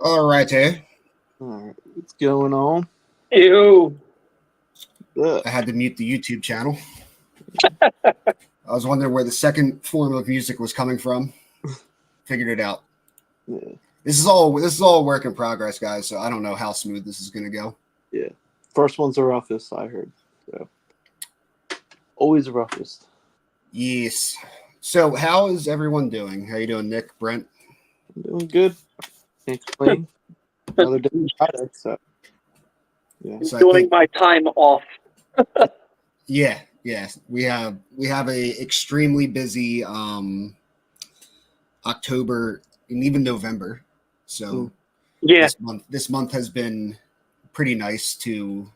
All right, hey. All right, what's going on? Ew. I had to mute the YouTube channel. I was wondering where the second form of music was coming from. Figured it out. Yeah. This is all work in progress, guys. So I don't know how smooth this is gonna go. Yeah. First one's the roughest, I heard. So always the roughest. Yes. So how is everyone doing? How you doing, Nick, Brent? I'm doing good. Can't complain. Another day Friday, so yeah. So Enjoying my time off. Yeah. We have a extremely busy October and even November. So Yeah. this month has been pretty nice to.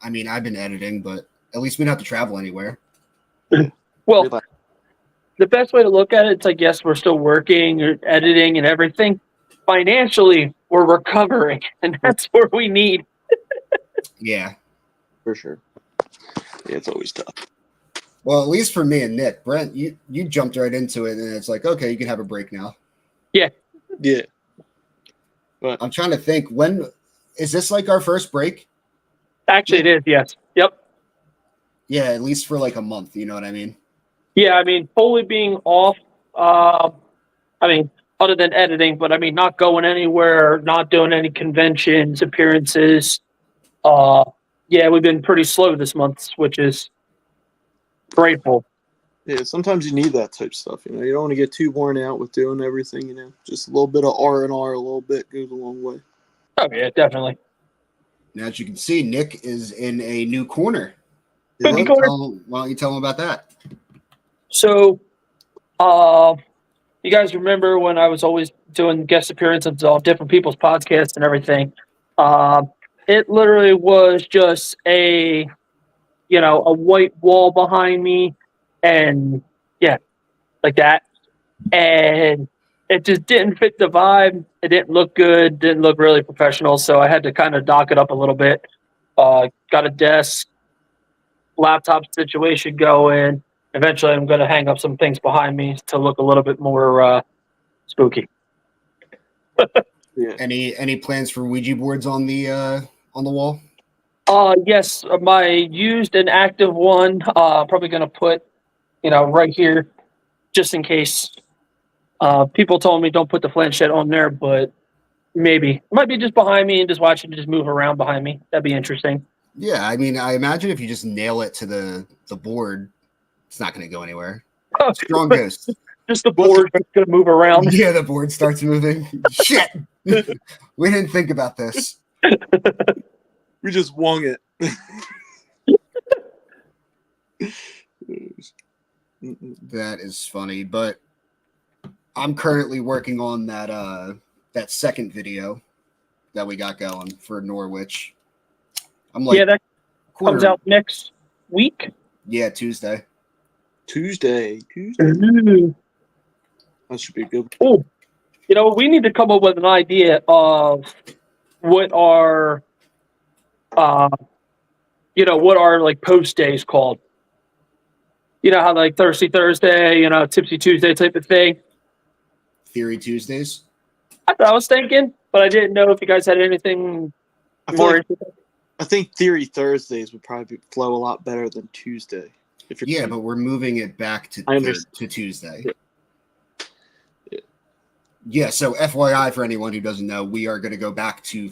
I mean, I've been editing, but at least we don't have to travel anywhere. Well, Relax. the best way to look at it, it's like, yes, we're still working or editing and everything. Financially, we're recovering, and that's where we need. Yeah. For sure. Yeah, it's always tough. Well, at least for me and Nick, Brent, you jumped right into it, and it's like, okay, you can have a break now. Yeah. But I'm trying to think, when is this like our first break? Actually, it is, yes. Yep. Yeah, at least for like a month. You know what I mean? Yeah, I mean, fully being off, I mean, other than editing, but I mean, not going anywhere, not doing any conventions, appearances. Yeah, we've been pretty slow this month, which is grateful. Yeah, sometimes you need that type of stuff. You don't want to get too worn out with doing everything. Just a little bit of R&R, a little bit goes a long way. Oh yeah, definitely. Now, as you can see, Nick is in a new corner. Spooky Why corner. don't you tell him about that? So, you guys remember when I was always doing guest appearances on different people's podcasts and everything? It literally was just a white wall behind me, and yeah, like that. And it just didn't fit the vibe. It didn't look good. Didn't look really professional. So I had to kind of dock it up a little bit. Got a desk, laptop situation going. Eventually, I'm going to hang up some things behind me to look a little bit more spooky. Yeah. Any plans for Ouija boards on the wall? Yes, my used and active one. Probably going to put, right here, just in case. People told me don't put the planchette on there, but maybe it might be just behind me and just watch it just move around behind me. That'd be interesting. Yeah, I mean, I imagine if you just nail it to the board, it's not going to go anywhere. Strong ghost. Just the board is going to move around. Yeah, the board starts moving. Shit. We didn't think about this. We just wung it. That is funny, but I'm currently working on that second video that we got going for Norwich. I'm like, yeah, that comes out next week. Yeah, Tuesday. Tuesday. Ooh. That should be good. Oh, we need to come up with an idea of what our, what our like post days called. You know how like Thirsty Thursday, Tipsy Tuesday type of thing. Theory Tuesdays. That's what I was thinking, but I didn't know if you guys had anything more. I think Theory Thursdays would probably flow a lot better than Tuesday. But we're moving it back to Tuesday. Yeah, so FYI for anyone who doesn't know, we are going to go back to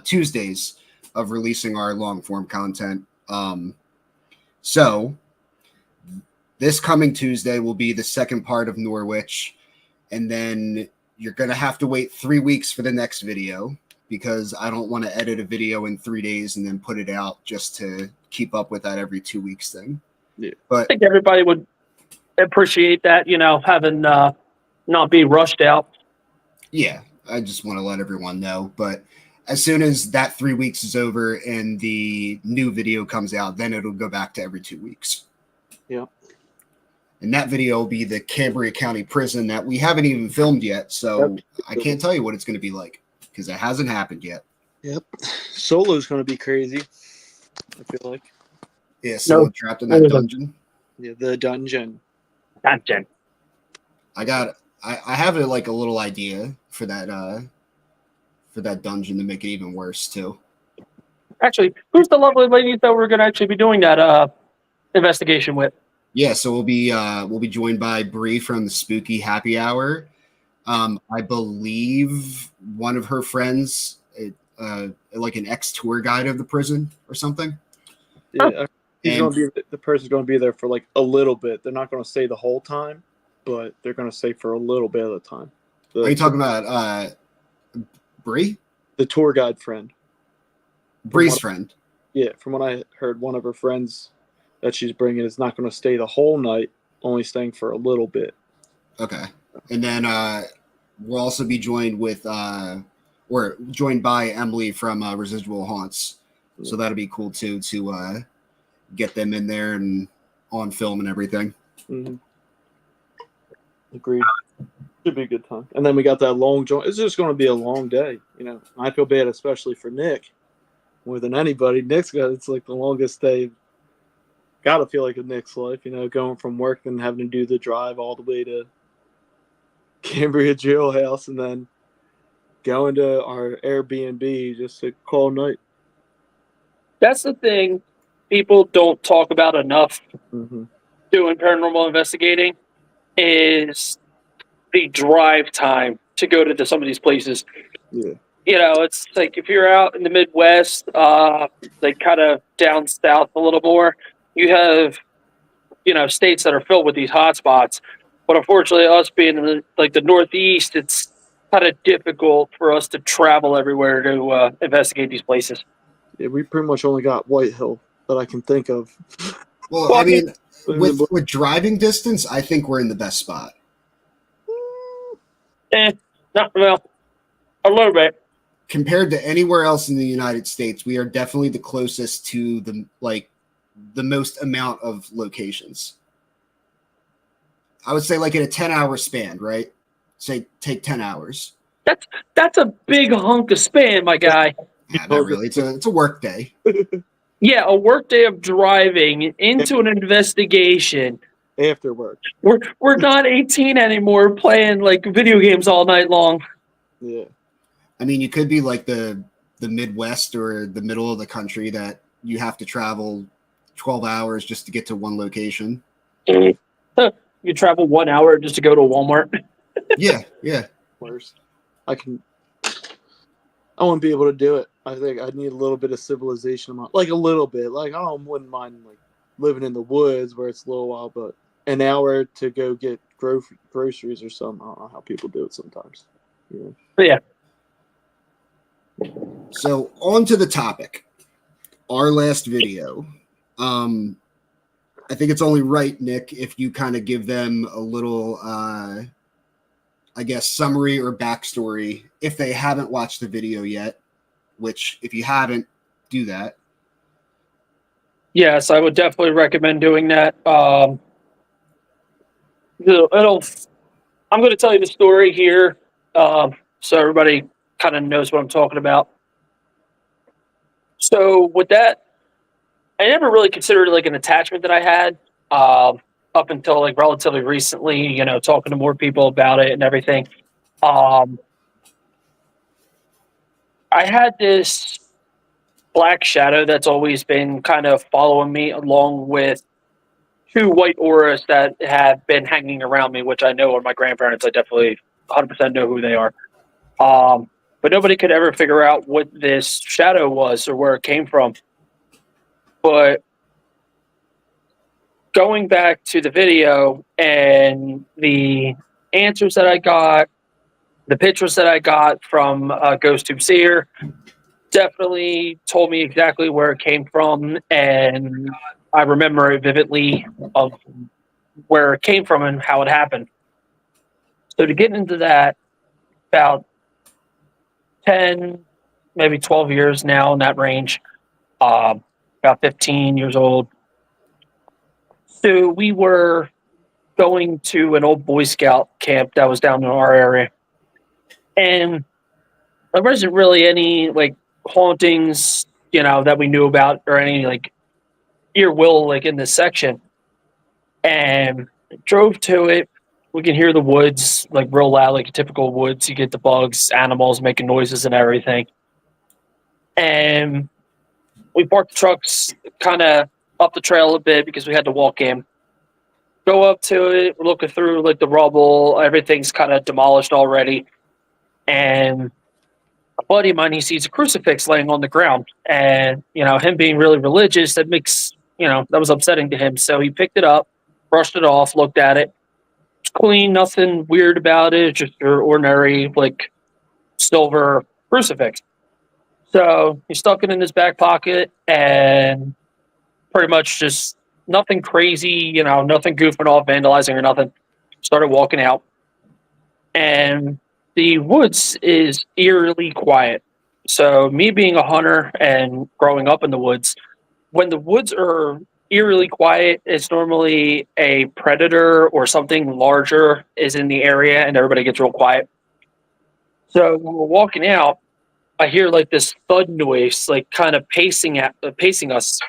Tuesdays of releasing our long-form content. So this coming Tuesday will be the second part of Norwich, and then you're going to have to wait 3 weeks for the next video because I don't want to edit a video in 3 days and then put it out just to keep up with that every 2 weeks thing. Yeah. But I think everybody would appreciate that, having not be rushed out. Yeah, I just want to let everyone know. But as soon as that 3 weeks is over and the new video comes out, then it'll go back to every 2 weeks. Yeah. And that video will be the Cambria County Prison that we haven't even filmed yet. So I can't tell you what it's going to be like because it hasn't happened yet. Yep. Solo's going to be crazy, I feel like. Yeah, Solo trapped in that dungeon. Yeah, the dungeon. I have a little idea for that for that dungeon to make it even worse too. Actually, who's the lovely lady that we're going to actually be doing that investigation with? Yeah, so we'll be joined by Bree from the Spooky Happy Hour. I believe one of her friends, like an ex-tour guide of the prison or something. Yeah, the person's going to be there for like a little bit. They're not going to stay the whole time, but they're going to stay for a little bit at a time. Are you talking about Bree? The tour guide friend. Bree's friend. Yeah, from what I heard, one of her friends that she's bringing is not going to stay the whole night, only staying for a little bit. Okay. And then we'll also be joined with or joined by Emily from Residual Haunts. So that'll be cool too to get them in there and on film and everything. Mm-hmm. Agreed. Should be a good time. And then we got that long joint. It's just going to be a long day. You know, I feel bad, especially for Nick, more than anybody. It's like the longest day. Got to feel like a Nick's life, you know, going from work and having to do the drive all the way to Cambria jailhouse and then going to our Airbnb just to call night. That's the thing people don't talk about enough Mm-hmm. doing paranormal investigating is the drive time to go to some of these places. Yeah. You know, it's like if you're out in the Midwest, like kind of down south a little more, you have, you know, states that are filled with these hot spots. But unfortunately, us being in the Northeast, it's kind of difficult for us to travel everywhere to investigate these places. Yeah, we pretty much only got White Hill that I can think of. Well, I mean, with driving distance, I think we're in the best spot. Not well, a little bit. Compared to anywhere else in the United States, we are definitely the closest to the most amount of locations. I would say like in a 10-hour span, right? Say take 10 hours. That's a big hunk of span, my guy. Yeah, not really. It's a work day. Yeah, a work day of driving into an investigation. After work. We're not 18 anymore playing like video games all night long. Yeah. I mean, you could be like the Midwest or the middle of the country that you have to travel 12 hours just to get to one location. You travel 1 hour just to go to Walmart. Yeah. Worse. I wouldn't be able to do it. I think I'd need a little bit of civilization, like a little bit. Like I wouldn't mind like living in the woods where it's a little while, but an hour to go get groceries or something. I don't know how people do it sometimes. Yeah. So on to the topic. Our last video. I think it's only right, Nick, if you kind of give them a little, I guess, summary or backstory if they haven't watched the video yet, which if you haven't, do that. Yes, I would definitely recommend doing that. I'm going to tell you the story here so everybody kind of knows what I'm talking about. So with that, I never really considered it like an attachment that I had up until like relatively recently, you know, talking to more people about it and everything. I had this black shadow that's always been kind of following me, along with two white auras that have been hanging around me, which I know are my grandparents. I definitely 100% know who they are. But nobody could ever figure out what this shadow was or where it came from. But going back to the video and the answers that I got, the pictures that I got from Ghost Tube Seer definitely told me exactly where it came from, and I remember it vividly of where it came from and how it happened. So to get into that, about 10, maybe 12 years now in that range, about 15 years old. So we were going to an old Boy Scout camp that was down in our area. And there wasn't really any like hauntings, you know, that we knew about or any like ear will like in this section. And drove to it. we can hear the woods like real loud, like a typical woods. You get the bugs, animals making noises and everything. And we parked the trucks kind of up the trail a bit because we had to walk in. Go up to it, we're looking through like the rubble, everything's kind of demolished already. And a buddy of mine, he sees a crucifix laying on the ground. And, him being really religious, that was upsetting to him. So he picked it up, brushed it off, looked at it. It's clean, nothing weird about it, just your ordinary, like, silver crucifix. So he stuck it in his back pocket and pretty much just nothing crazy, nothing goofing off, vandalizing or nothing. Started walking out. And the woods is eerily quiet. So me being a hunter and growing up in the woods, when the woods are eerily quiet, it's normally a predator or something larger is in the area and everybody gets real quiet. So when we're walking out, I hear like this thud noise, like kind of pacing us.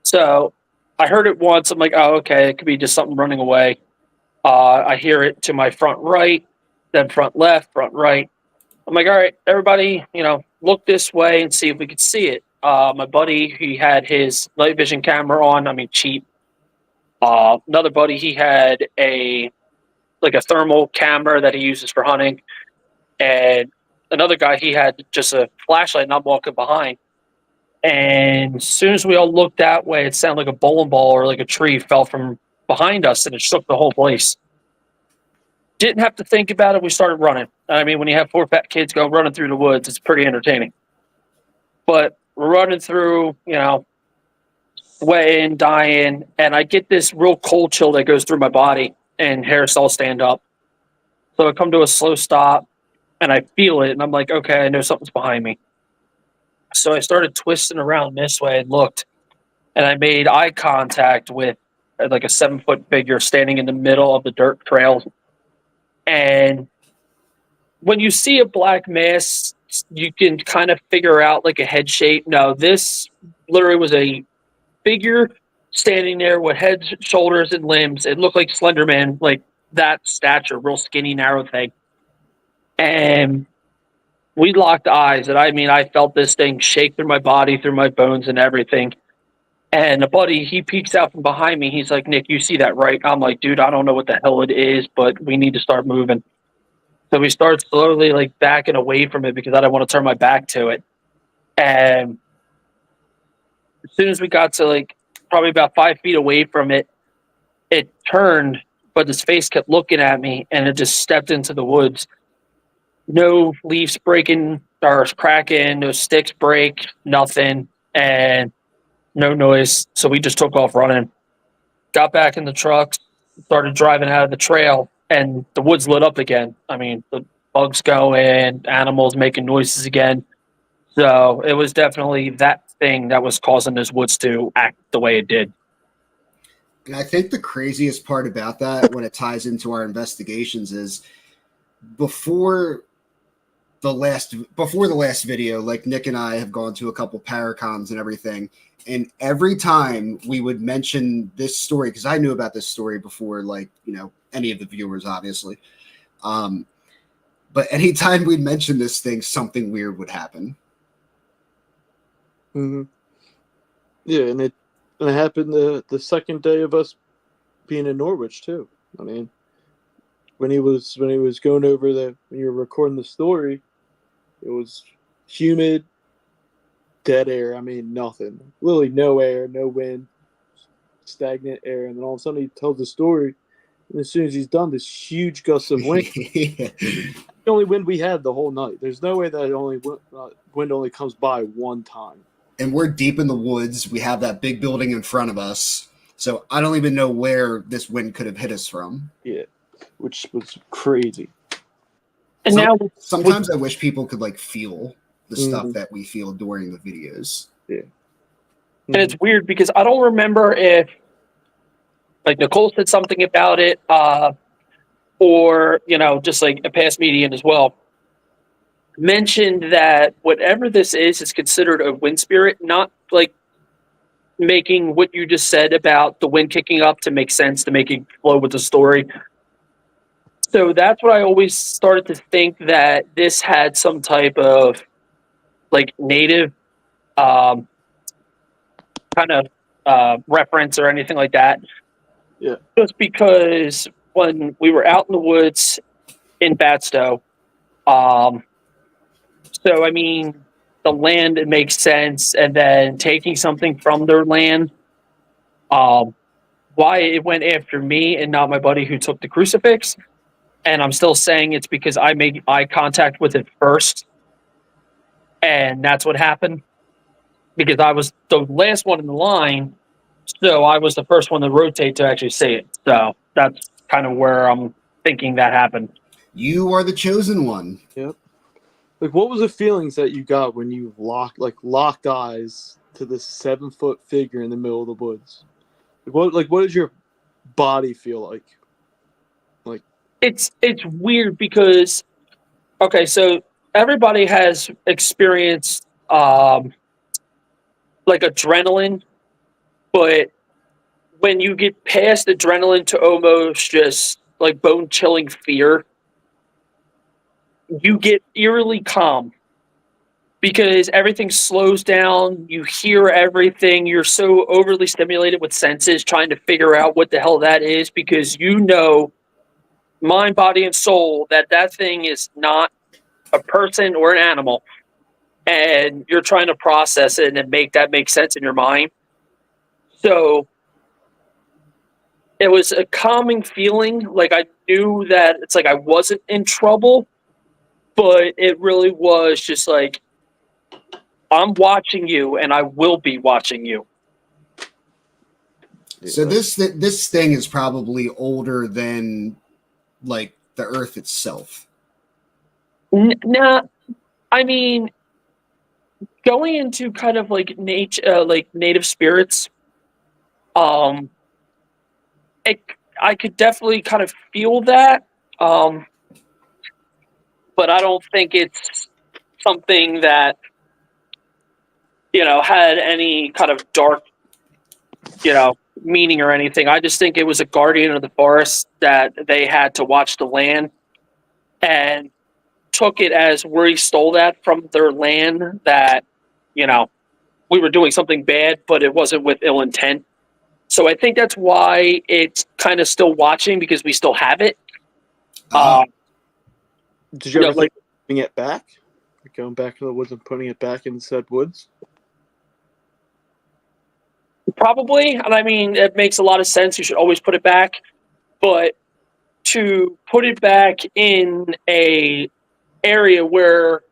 So I heard it once. I'm like, oh, okay, it could be just something running away. I hear it to my front right, then front left, front right. I'm like, all right, everybody, look this way and see if we could see it. My buddy, he had his night vision camera on. I mean, cheap. Another buddy, he had a thermal camera that he uses for hunting. And another guy, he had just a flashlight, and I'm walking behind. And as soon as we all looked that way, it sounded like a bowling ball or like a tree fell from behind us, and it shook the whole place. Didn't have to think about it. We started running. I mean, when you have 4 fat kids go running through the woods, it's pretty entertaining. But we're running through, sweating, dying, and I get this real cold chill that goes through my body, and hairs all stand up. So I come to a slow stop, and I feel it, and I'm like, okay, I know something's behind me. So I started twisting around this way and looked, and I made eye contact with like a 7-foot figure standing in the middle of the dirt trail. And when you see a black mass, you can kind of figure out like a head shape. No, this literally was a figure standing there with head, shoulders, and limbs. It looked like Slender Man, like that stature, real skinny, narrow thing. And we locked eyes, and I felt this thing shake through my body, through my bones and everything. And a buddy, he peeks out from behind me. He's like, Nick, you see that, right? I'm like, dude, I don't know what the hell it is, but we need to start moving. So we start slowly like backing away from it because I don't want to turn my back to it. And as soon as we got to like probably about 5 feet away from it, it turned, but his face kept looking at me, and it just stepped into the woods. No leaves breaking or cracking, no sticks break, nothing, and no noise. So we just took off running. Got back in the truck, started driving out of the trail, and the woods lit up again. I mean, the bugs going, animals making noises again. So it was definitely that thing that was causing those woods to act the way it did. And I think the craziest part about that, when it ties into our investigations, is before the last video, like Nick and I have gone to a couple Paracons and everything, and every time we would mention this story, because I knew about this story before, like, any of the viewers, obviously. But anytime we'd mention this thing, something weird would happen. Mm-hmm. Yeah, and it happened the second day of us being in Norwich too. I mean, when he was going over when you were recording the story, it was humid, dead air. I mean, nothing. Literally no air, no wind, stagnant air. And then all of a sudden he tells the story, and as soon as he's done, this huge gust of wind. The only wind we had the whole night. There's no way that wind only comes by one time. And we're deep in the woods. We have that big building in front of us. So I don't even know where this wind could have hit us from. Yeah, which was crazy. And sometimes I wish people could like feel the stuff that we feel during the videos. Yeah. And it's weird because I don't remember if like Nicole said something about it, or just like a past median as well, mentioned that whatever this is considered a wind spirit, not like making what you just said about the wind kicking up to make sense, to make it flow with the story. So that's what I always started to think, that this had some type of like native um, kind of reference or anything like that. Yeah. Just because when we were out in the woods in Batstow, so I mean, the land, it makes sense, and then taking something from their land, um, why it went after me and not my buddy who took the crucifix, and I'm still saying it's because I made eye contact with it first, and that's what happened, because I was the last one in the line, so I was the first one to rotate to actually see it. So that's kind of where I'm thinking that happened. You are the chosen one. Yep. Like, what was the feelings that you got when you locked eyes to this 7-foot figure in the middle of the woods? What did your body feel like? Like, It's weird because, okay, so everybody has experienced like adrenaline, but when you get past adrenaline to almost just like bone chilling fear, you get eerily calm because everything slows down. You hear everything. You're so overly stimulated with senses trying to figure out what the hell that is, because you know, mind, body, and soul, that that thing is not a person or an animal. And you're trying to process it and make that make sense in your mind. So it was a calming feeling. Like, I knew that it's like I wasn't in trouble, but it really was just like, I'm watching you and I will be watching you. So this thing is probably older than like the Earth itself. Nah, I mean, going into kind of like nature, like native spirits, um, I could definitely kind of feel that, um, but I don't think it's something that, you know, had any kind of dark, you know, meaning or anything. I just think it was a guardian of the forest that they had to watch the land, and took it as we stole that from their land, that, you know, we were doing something bad, but it wasn't with ill intent. So I think that's why it's kind of still watching, because we still have it. did you ever like, think of putting it back? Like, going back to the woods and putting it back in said woods? probably, and I mean, it makes a lot of sense. You should always put it back, but to put it back in a area where,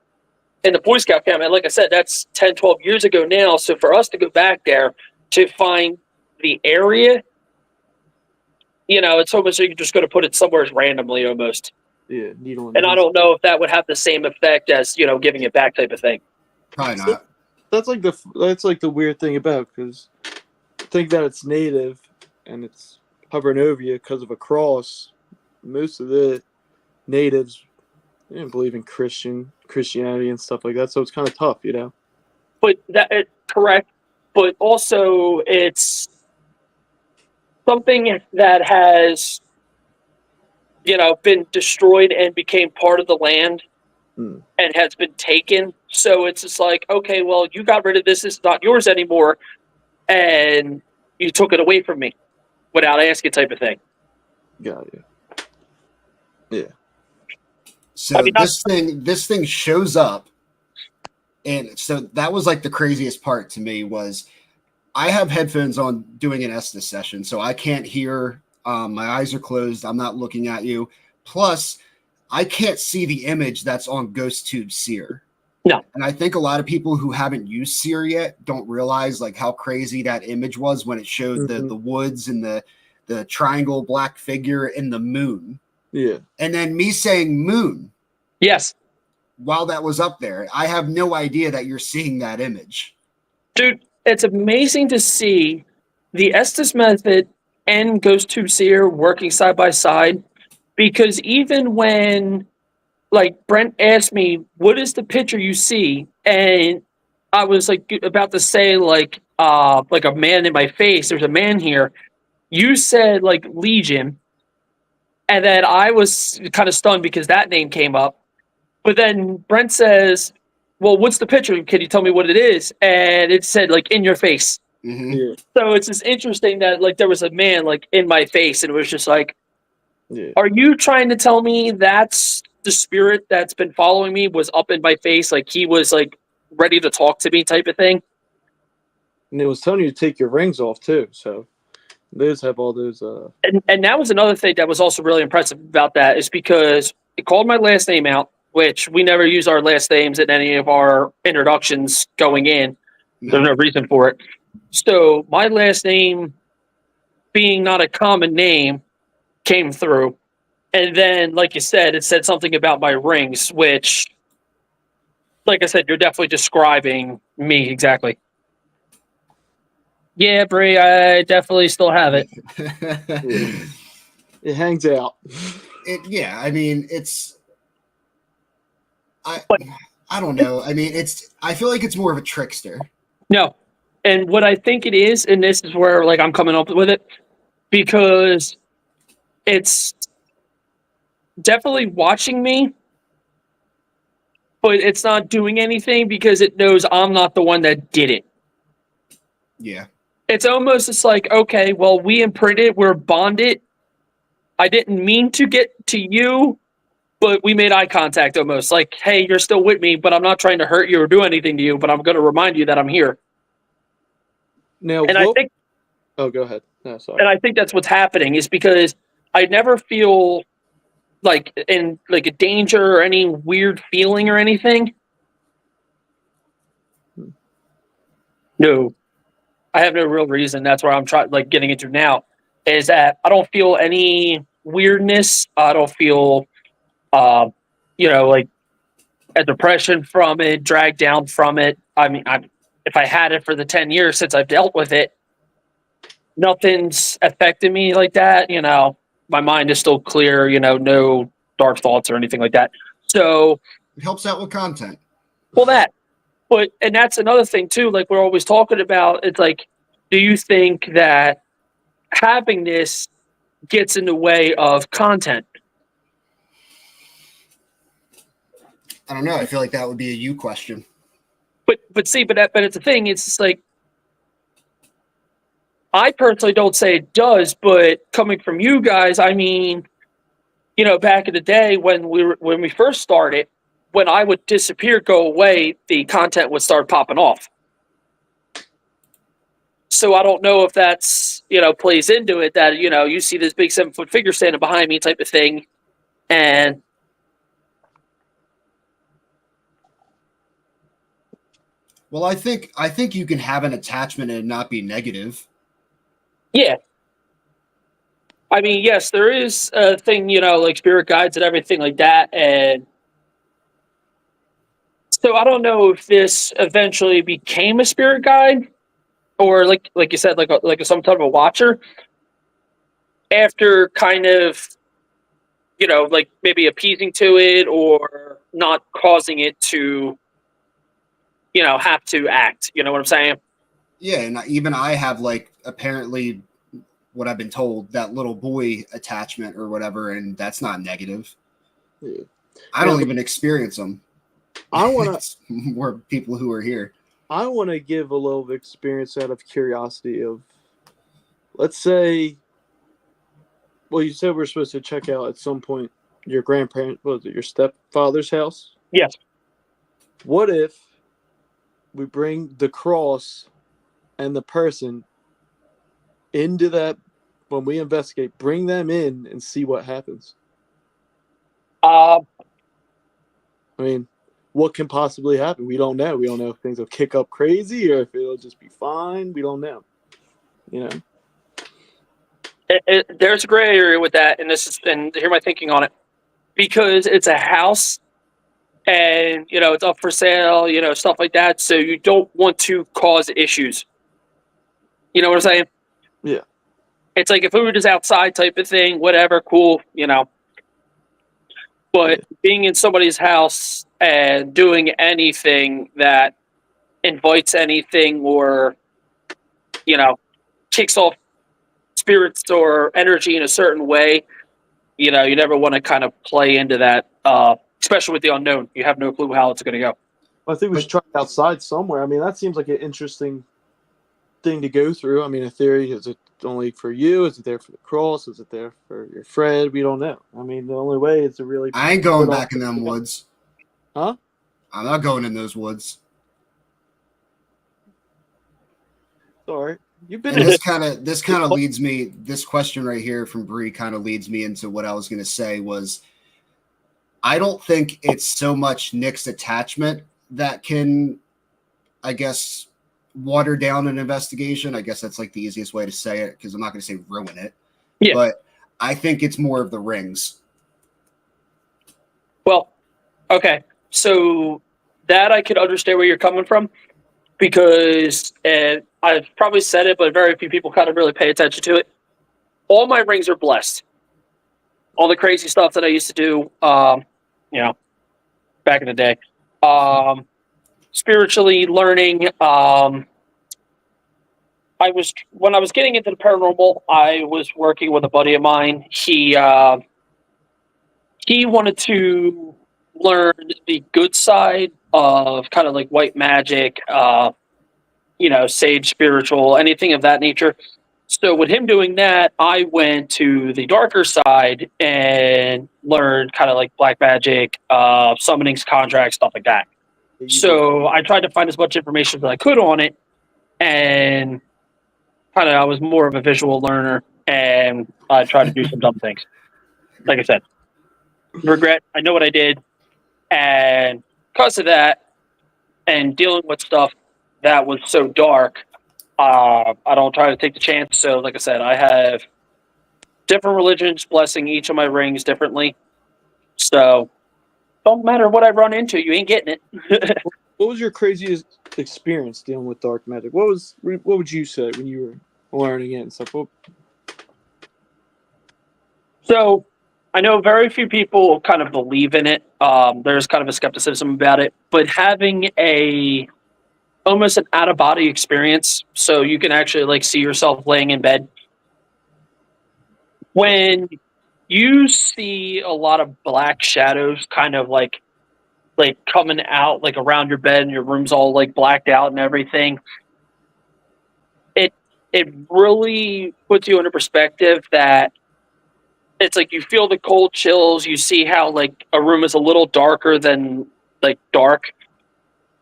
in the Boy Scout camp, and like I said, that's 10, 12 years ago now. So for us to go back there to find the area, you know, it's almost like you're just going to put it somewhere randomly almost. Yeah, needle And I don't know if that would have the same effect as, you know, giving it back type of thing. Probably not. That's like the weird thing about, because think that it's native and it's hovering over you because of a cross. Most of the natives didn't believe in Christianity and stuff like that, so it's kind of tough, you know. But correct. But also, it's something that has, you know, been destroyed and became part of the land and has been taken. So it's just like, okay, well, you got rid of this. It's not yours anymore. And you took it away from me without asking, type of thing. Got you. Yeah. So I mean, this thing shows up, and so that was like the craziest part to me was I have headphones on doing an Estes session, so I can't hear. My eyes are closed. I'm not looking at you. Plus, I can't see the image that's on GhostTube Seer. No. And I think a lot of people who haven't used Seer yet don't realize like how crazy that image was when it showed the woods and the triangle black figure in the moon. Yeah. And then me saying moon. Yes. While that was up there, I have no idea that you're seeing that image. Dude, it's amazing to see the Estes method and GhostTube Seer working side by side, because even when, like, Brent asked me, what is the picture you see? And I was like about to say like a man in my face. There's a man here. You said like Legion. And then I was kind of stunned because that name came up. But then Brent says, well, what's the picture? Can you tell me what it is? And it said, like, in your face. Mm-hmm. Yeah. So it's just interesting that, like, there was a man, like, in my face, and it was just like, Yeah. are you trying to tell me that's the spirit that's been following me was up in my face? Like, he was, like, ready to talk to me type of thing? And it was telling you to take your rings off too. So those have all those. And that was another thing that was also really impressive about that is because it called my last name out, which we never use our last names in any of our introductions going in. There's no reason for it. So my last name, being not a common name, came through. And then, like you said, it said something about my rings, which, like I said, you're definitely describing me exactly. Yeah, Bree, I definitely still have it. It hangs out. Yeah, I mean, it's But- I don't know. I mean, I feel like it's more of a trickster. No. And what I think it is, and this is where, like, I'm coming up with it, because it's definitely watching me, but it's not doing anything because it knows I'm not the one that did it. Yeah. It's almost just like, okay, well, we imprinted, we're bonded. I didn't mean to get to you, but we made eye contact almost. Like, hey, you're still with me, but I'm not trying to hurt you or do anything to you, but I'm going to remind you that I'm here. Now, And I think, oh, go ahead. No, sorry. and I think that's what's happening is because I never feel like in like a danger or any weird feeling or anything. No, I have no real reason. That's where I'm trying, like, getting into now, is that I don't feel any weirdness. I don't feel, like a depression from it, dragged down from it. I mean, if I had it for the 10 years since I've dealt with it, nothing's affected me like that. My mind is still clear. No dark thoughts or anything like that. So, It helps out with content. well, and that's another thing too. Like we're always talking about, it's like, do you think that having this gets in the way of content? I don't know. I feel like that would be a you question. But it's a thing. It's just like, I personally don't say it does, but coming from you guys, I mean, back in the day when we first started, when I would disappear, go away, the content would start popping off. So I don't know if that's, plays into it that, you see this big 7-foot figure standing behind me type of thing. And well, I think you can have an attachment and not be negative. yeah. I mean, yes, there is a thing, like spirit guides and everything like that. And so I don't know if this eventually became a spirit guide or like you said, like some type of watcher after kind of, like maybe appeasing to it or not causing it to, have to act. You know what I'm saying? Yeah, and even I have, like, apparently what I've been told, that little boy attachment or whatever, and that's not negative. Yeah. I don't even experience them. I want to more people who are here. I want to give a little experience out of curiosity of, let's say, well, you said we're supposed to check out at some point your grandparent, what was it, your stepfather's house? Yes. What if we bring the cross and the person into that, when we investigate, bring them in and see what happens? I mean, what can possibly happen? We don't know. We don't know if things will kick up crazy or if it'll just be fine. We don't know. There's a gray area with that, and hear my thinking on it, because it's a house, and it's up for sale, stuff like that. So you don't want to cause issues. You know what I'm saying? Yeah. It's like if we were just outside type of thing, whatever, cool, But being in somebody's house and doing anything that invites anything or, kicks off spirits or energy in a certain way, you know, you never want to kind of play into that, especially with the unknown. You have no clue how it's going to go. I think we should try it outside somewhere. I mean, that seems like an interesting thing to go through. I mean, in theory, is it only for you? Is it there for the cross? Is it there for your friend? We don't know. I mean, the only way is to really. I ain't going back in them woods. Huh? I'm not going in those woods. Sorry, you've been. And this kind of leads me. This question right here from Bree kind of leads me into what I was going to say was, I don't think it's so much Nick's attachment that can, I guess, water down an investigation. I guess that's like the easiest way to say it, because I'm not going to say ruin it. Yeah. But I think it's more of the rings. Well, okay. So that I could understand where you're coming from, because, and I've probably said it, but very few people kind of really pay attention to it. All my rings are blessed. All the crazy stuff that I used to do, you know, back in the day. Spiritually learning. When I was getting into the paranormal, I was working with a buddy of mine. He wanted to learn the good side of kind of like white magic, you know, sage spiritual, anything of that nature. So with him doing that, I went to the darker side and learned kind of like black magic, summonings, contracts, stuff like that. So I tried to find as much information as I could on it, and kind of I was more of a visual learner, and I tried to do some dumb things. Like I said, regret. I know what I did, and because of that, and dealing with stuff that was so dark, I don't try to take the chance. So, like I said, I have different religions blessing each of my rings differently. So, don't matter what I run into, you ain't getting it. What was your craziest experience dealing with dark magic? What would you say when you were learning it and stuff? So, I know very few people kind of believe in it. There's kind of a skepticism about it, but having almost an out of body experience, so you can actually like see yourself laying in bed. When you see a lot of black shadows kind of like coming out like around your bed and your room's all like blacked out and everything, it really puts you into perspective that it's like you feel the cold chills. You see how like a room is a little darker than like dark.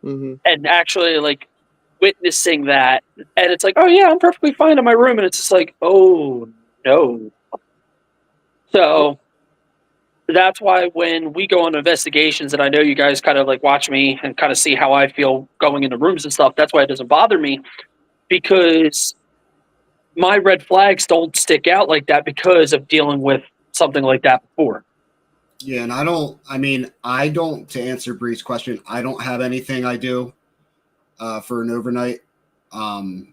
Mm-hmm. And actually like witnessing that, and it's like, oh yeah, I'm perfectly fine in my room, and it's just like, oh no. So that's why when we go on investigations, and I know you guys kind of like watch me and kind of see how I feel going into rooms and stuff, that's why it doesn't bother me, because my red flags don't stick out like that because of dealing with something like that before. Yeah, and I don't, to answer Bree's question, I don't have anything I do for an overnight. I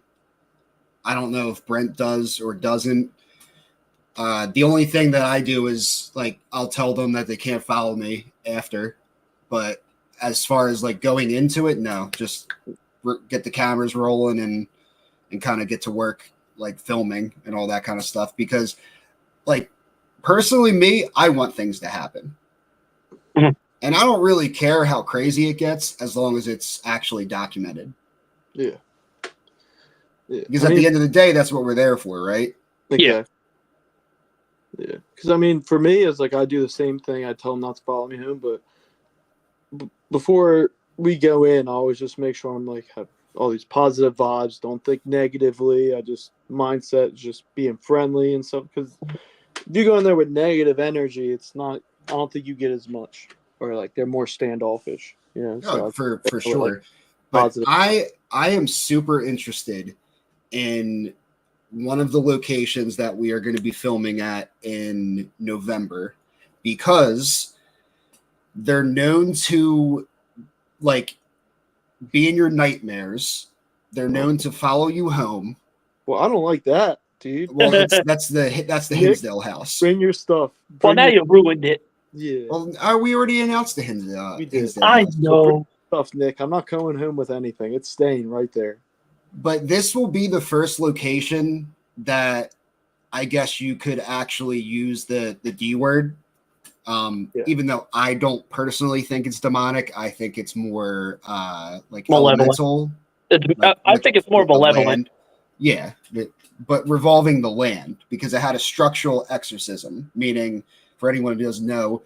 don't know if Brent does or doesn't. The only thing that I do is like I'll tell them that they can't follow me after, but as far as like going into it, no, just get the cameras rolling and kind of get to work, like filming and all that kind of stuff, because like personally me, I want things to happen. Mm-hmm. And I don't really care how crazy it gets as long as it's actually documented. Yeah. Because at the end of the day, that's what we're there for, right? Okay. Yeah. Yeah. Because, I mean, for me, it's like I do the same thing. I tell them not to follow me home. But before we go in, I always just make sure I'm like, have all these positive vibes. Don't think negatively. I just mindset is just being friendly and stuff. Because if you go in there with negative energy, it's not, I don't think you get as much. Or like they're more standoffish, you know. Oh, So for sure. Like, but positive. I am super interested in one of the locations that we are going to be filming at in November, because they're known to like be in your nightmares. They're known to follow you home. Well, I don't like that, dude. Well, that's the Nick, Hinsdale house. Bring your stuff. Well, now you ruined it. Yeah. Well, we already announced the Hinsdale. We did. Hinsdale I house. know. Stuff, Nick. I'm not going home with anything. It's staying right there. But this will be the first location that I guess you could actually use the D word. Even though I don't personally think it's demonic, I think it's more like Malevolent. elemental. I think it's more malevolent. Yeah, but revolving the land, because it had a structural exorcism, meaning, for anyone who doesn't know,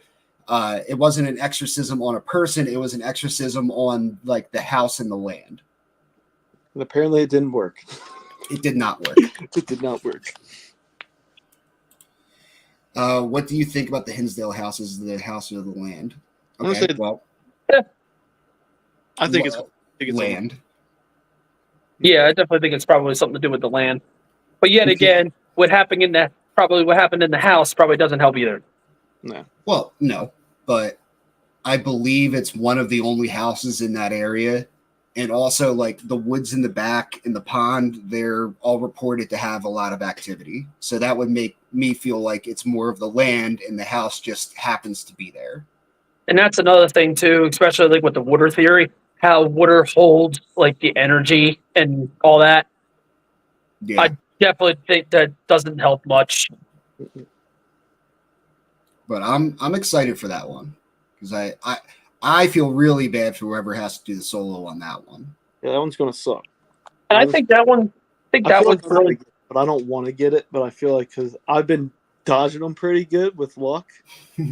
it wasn't an exorcism on a person, it was an exorcism on like the house and the land. And apparently it didn't work. It did not work. It did not work. What do you think about the Hinsdale house as the house of the land? Okay, I think it's land. Yeah, I definitely think it's probably something to do with the land. But yet again, what happened in the house probably doesn't help either. No. Well, no, but I believe it's one of the only houses in that area. And also, like, the woods in the back and the pond, they're all reported to have a lot of activity. So that would make me feel like it's more of the land and the house just happens to be there. And that's another thing, too, especially like with the water theory, how water holds, like, the energy and all that. Yeah. I definitely think that doesn't help much. But I'm excited for that one, because I feel really bad for whoever has to do the solo on that one. Yeah, that one's gonna suck. And I think that one's really. But I don't want to get it. But I feel like because I've been dodging them pretty good with luck, I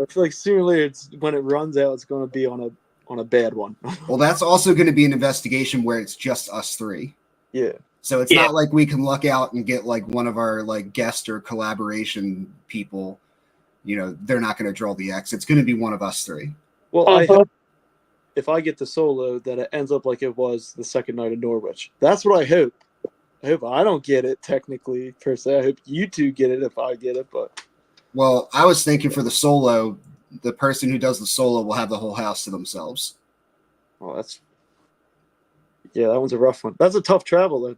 feel like sooner or later, when it runs out, it's going to be on a bad one. Well, that's also going to be an investigation where it's just us three. Yeah. So it's not like we can luck out and get like one of our like guest or collaboration people. You know, they're not going to draw the X. It's going to be one of us three. Well, if I get the solo, that it ends up like it was the second night in Norwich. That's what I hope. I hope I don't get it technically per se. I hope you two get it if I get it. But well, I was thinking for the solo, the person who does the solo will have the whole house to themselves. Oh, that one's a rough one. That's a tough travel though.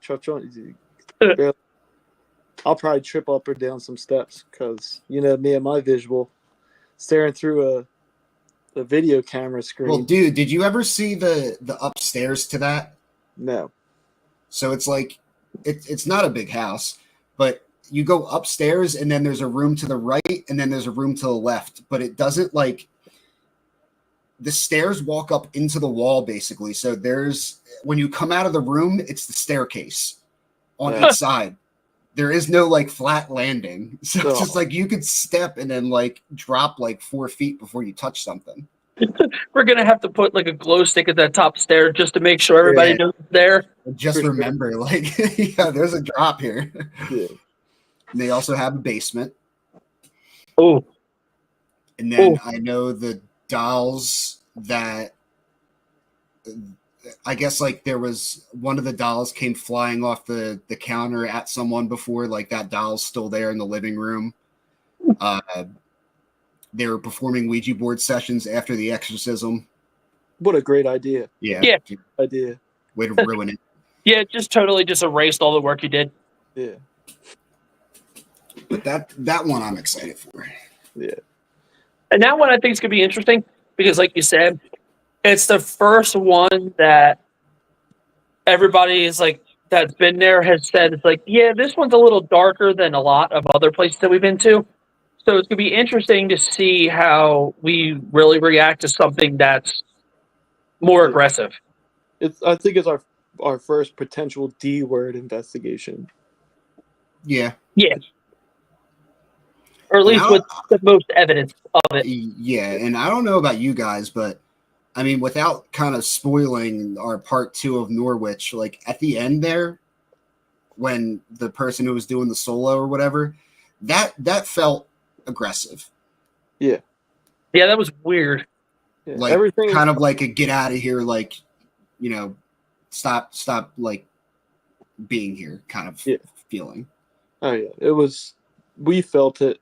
I'll probably trip up or down some steps because me and my visual staring through a video camera screen. Well, dude, did you ever see the upstairs to that? No. So it's like it's not a big house, but you go upstairs and then there's a room to the right and then there's a room to the left, but it doesn't like the stairs walk up into the wall basically. So when you come out of the room, it's the staircase on each side. There is no like flat landing. So it's just like you could step and then like drop like 4 feet before you touch something. We're going to have to put like a glow stick at that top stair just to make sure everybody knows it's there. Just remember, like, there's a drop here. Yeah. And they also have a basement. Oh. And then I know the dolls that I guess like there was one of the dolls came flying off the counter at someone before, like that doll's still there in the living room. They were performing Ouija board sessions after the exorcism. What a great idea. Yeah. Idea. Way to ruin it. Yeah, just totally just erased all the work you did. Yeah. But that one I'm excited for. Yeah. And that one I think is going to be interesting because, like you said, it's the first one that everybody is like that's been there has said it's like, yeah, this one's a little darker than a lot of other places that we've been to. So it's going to be interesting to see how we really react to something that's more aggressive. I think it's our first potential D word investigation. Yeah. Yeah. Or at least with the most evidence of it. Yeah, and I don't know about you guys, but I mean, without kind of spoiling our part 2 of Norwich, like at the end there, when the person who was doing the solo or whatever, that felt aggressive. Yeah. Yeah, that was weird. Yeah, like everything kind of like a get out of here, like, stop like being here kind of feeling. Oh yeah, we felt it.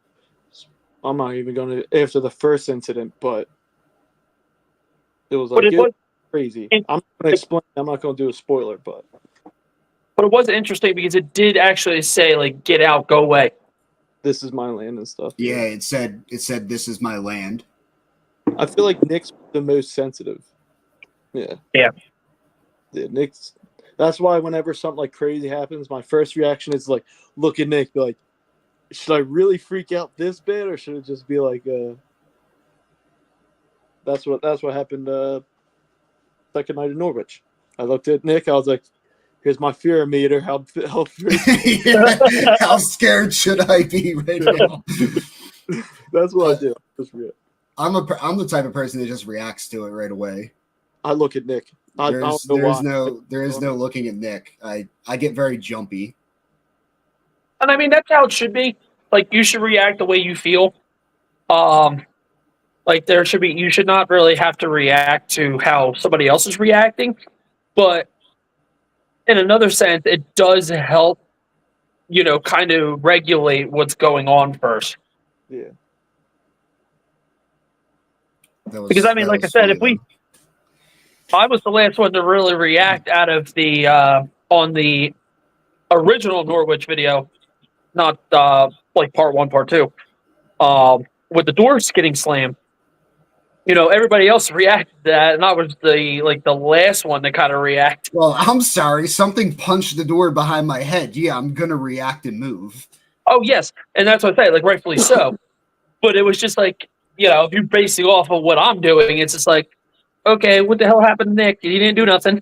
I'm not even going to after the first incident, but it was like crazy. I'm going to explain. I'm not going to do a spoiler, but it was interesting because it did actually say like, "Get out, go away." This is my land and stuff. Yeah, it said this is my land. I feel like Nick's the most sensitive. Yeah. Yeah. Yeah, Nick's. That's why whenever something like crazy happens, my first reaction is like, look at Nick, be like, should I really freak out this bad, or should it just be like, that's what happened second night in Norwich. I looked at Nick. I was like, "Here's my fear meter. How How scared should I be right now? That's what I do. Just I'm the type of person that just reacts to it right away. I look at Nick. There is no looking at Nick. I get very jumpy. And I mean, that's how it should be. Like, you should react the way you feel. Like, you should not really have to react to how somebody else is reacting. But in another sense, it does help, kind of regulate what's going on first. Yeah. Because, I mean, like I said, I was the last one to really react out of the, on the original Norwich video, not like part 1, part 2, with the doors getting slammed. Everybody else reacted to that, and I was the last one to kind of react. Well, I'm sorry, something punched the door behind my head. Yeah, I'm gonna react and move. Oh yes, and that's what I say, like rightfully so. But it was just like, if you're basing off of what I'm doing, it's just like, okay, what the hell happened to Nick? He didn't do nothing.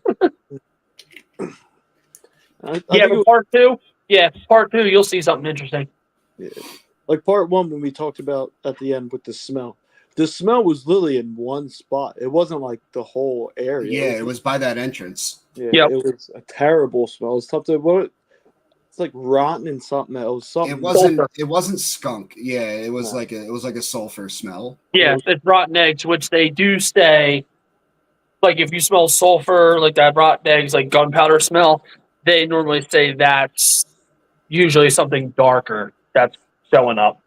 But part two, you'll see something interesting. Yeah. Like part 1, when we talked about at the end with the smell. The smell was literally in one spot. It wasn't like the whole area. Yeah, it was by that entrance. Yeah, yep. It was a terrible smell. It's tough to it's like rotten and something else. It wasn't skunk. Yeah, it was like a sulfur smell. Yeah, it's rotten eggs, which they do say, like if you smell sulfur, like that rotten eggs, like gunpowder smell, they normally say that's usually something darker that's showing up.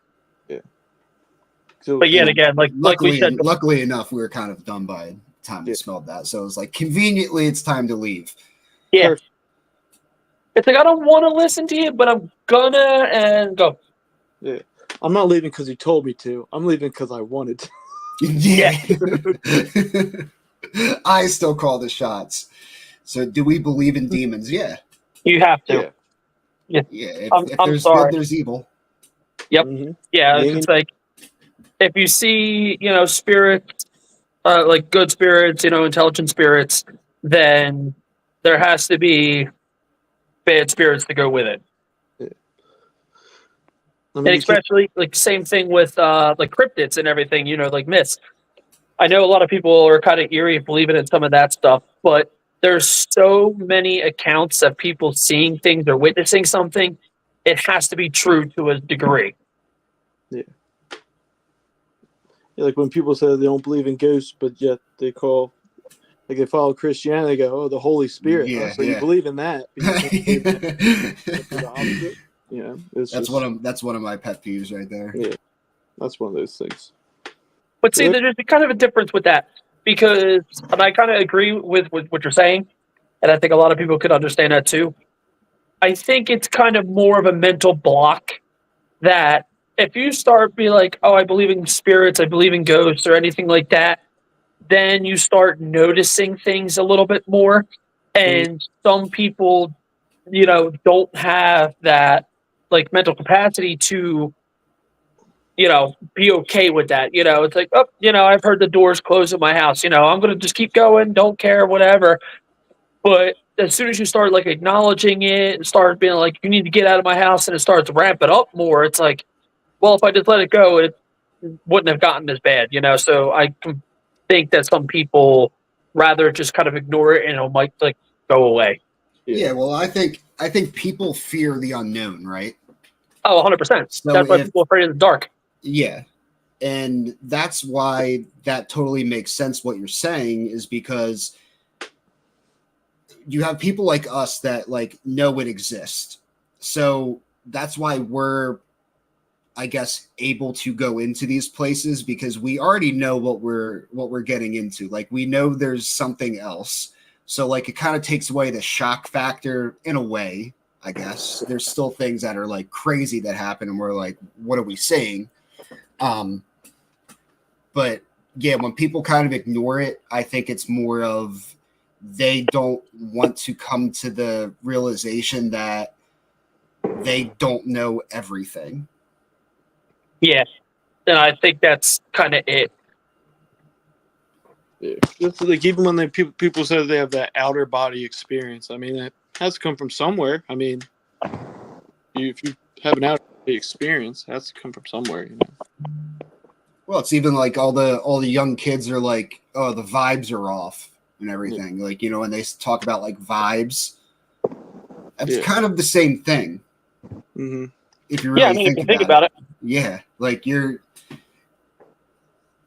So, but yet again, like we said, luckily enough, we were kind of done by the time we smelled that. So it was like, conveniently, it's time to leave. Yeah. Perfect. It's like, I don't want to listen to you, but I'm gonna, and go. Yeah. I'm not leaving because you told me to. I'm leaving because I wanted to. Yeah. I still call the shots. So do we believe in demons? Yeah. You have to. Yeah. If there's good, there's evil. Yep. Mm-hmm. Yeah. It's like, if you see, spirits, like good spirits, intelligent spirits, then there has to be bad spirits to go with it. Yeah. And especially, like, same thing with, like, cryptids and everything, like myths. I know a lot of people are kind of eerie believing in some of that stuff, but there's so many accounts of people seeing things or witnessing something. It has to be true to a degree. Yeah. Like when people say they don't believe in ghosts, but yet they follow Christianity, they go, "Oh, the Holy Spirit." Yeah, so you believe in that. But you that's one of my pet peeves right there. Yeah, that's one of those things. But see, there's kind of a difference with that, because, and I kind of agree with what you're saying, and I think a lot of people could understand that too. I think it's kind of more of a mental block that, if you start be like, oh, I believe in spirits, I believe in ghosts or anything like that, then you start noticing things a little bit more. And some people, don't have that, like, mental capacity to, be okay with that. It's like, oh, I've heard the doors close at my house. I'm going to just keep going, don't care, whatever. But as soon as you start, like, acknowledging it and start being like, you need to get out of my house, and it starts ramping up more, it's like, well, if I just let it go, it wouldn't have gotten as bad, So I think that some people rather just kind of ignore it, and it might, like, go away. Yeah, well, I think people fear the unknown, right? Oh, 100%. So that's why people are afraid of the dark. Yeah, and that's why that totally makes sense. What you're saying is because you have people like us that, like, know it exists. So that's why we're, I guess, able to go into these places, because we already know what we're getting into. Like, we know there's something else. So, like, it kind of takes away the shock factor in a way, I guess. There's still things that are, like, crazy that happen, and we're like, what are we saying? But yeah, when people kind of ignore it, I think it's more of they don't want to come to the realization that they don't know everything. Yeah, and I think that's kind of it. Yeah. It's like even when people say they have that outer body experience, I mean, it has to come from somewhere. I mean, if you have an outer body experience, it has to come from somewhere. You know? Well, it's even like all the young kids are like, oh, the vibes are off and everything. Yeah. Like, you know, when they talk about like vibes, that's kind of the same thing. Mm-hmm. If you really I mean, if you think about it. Yeah, like you're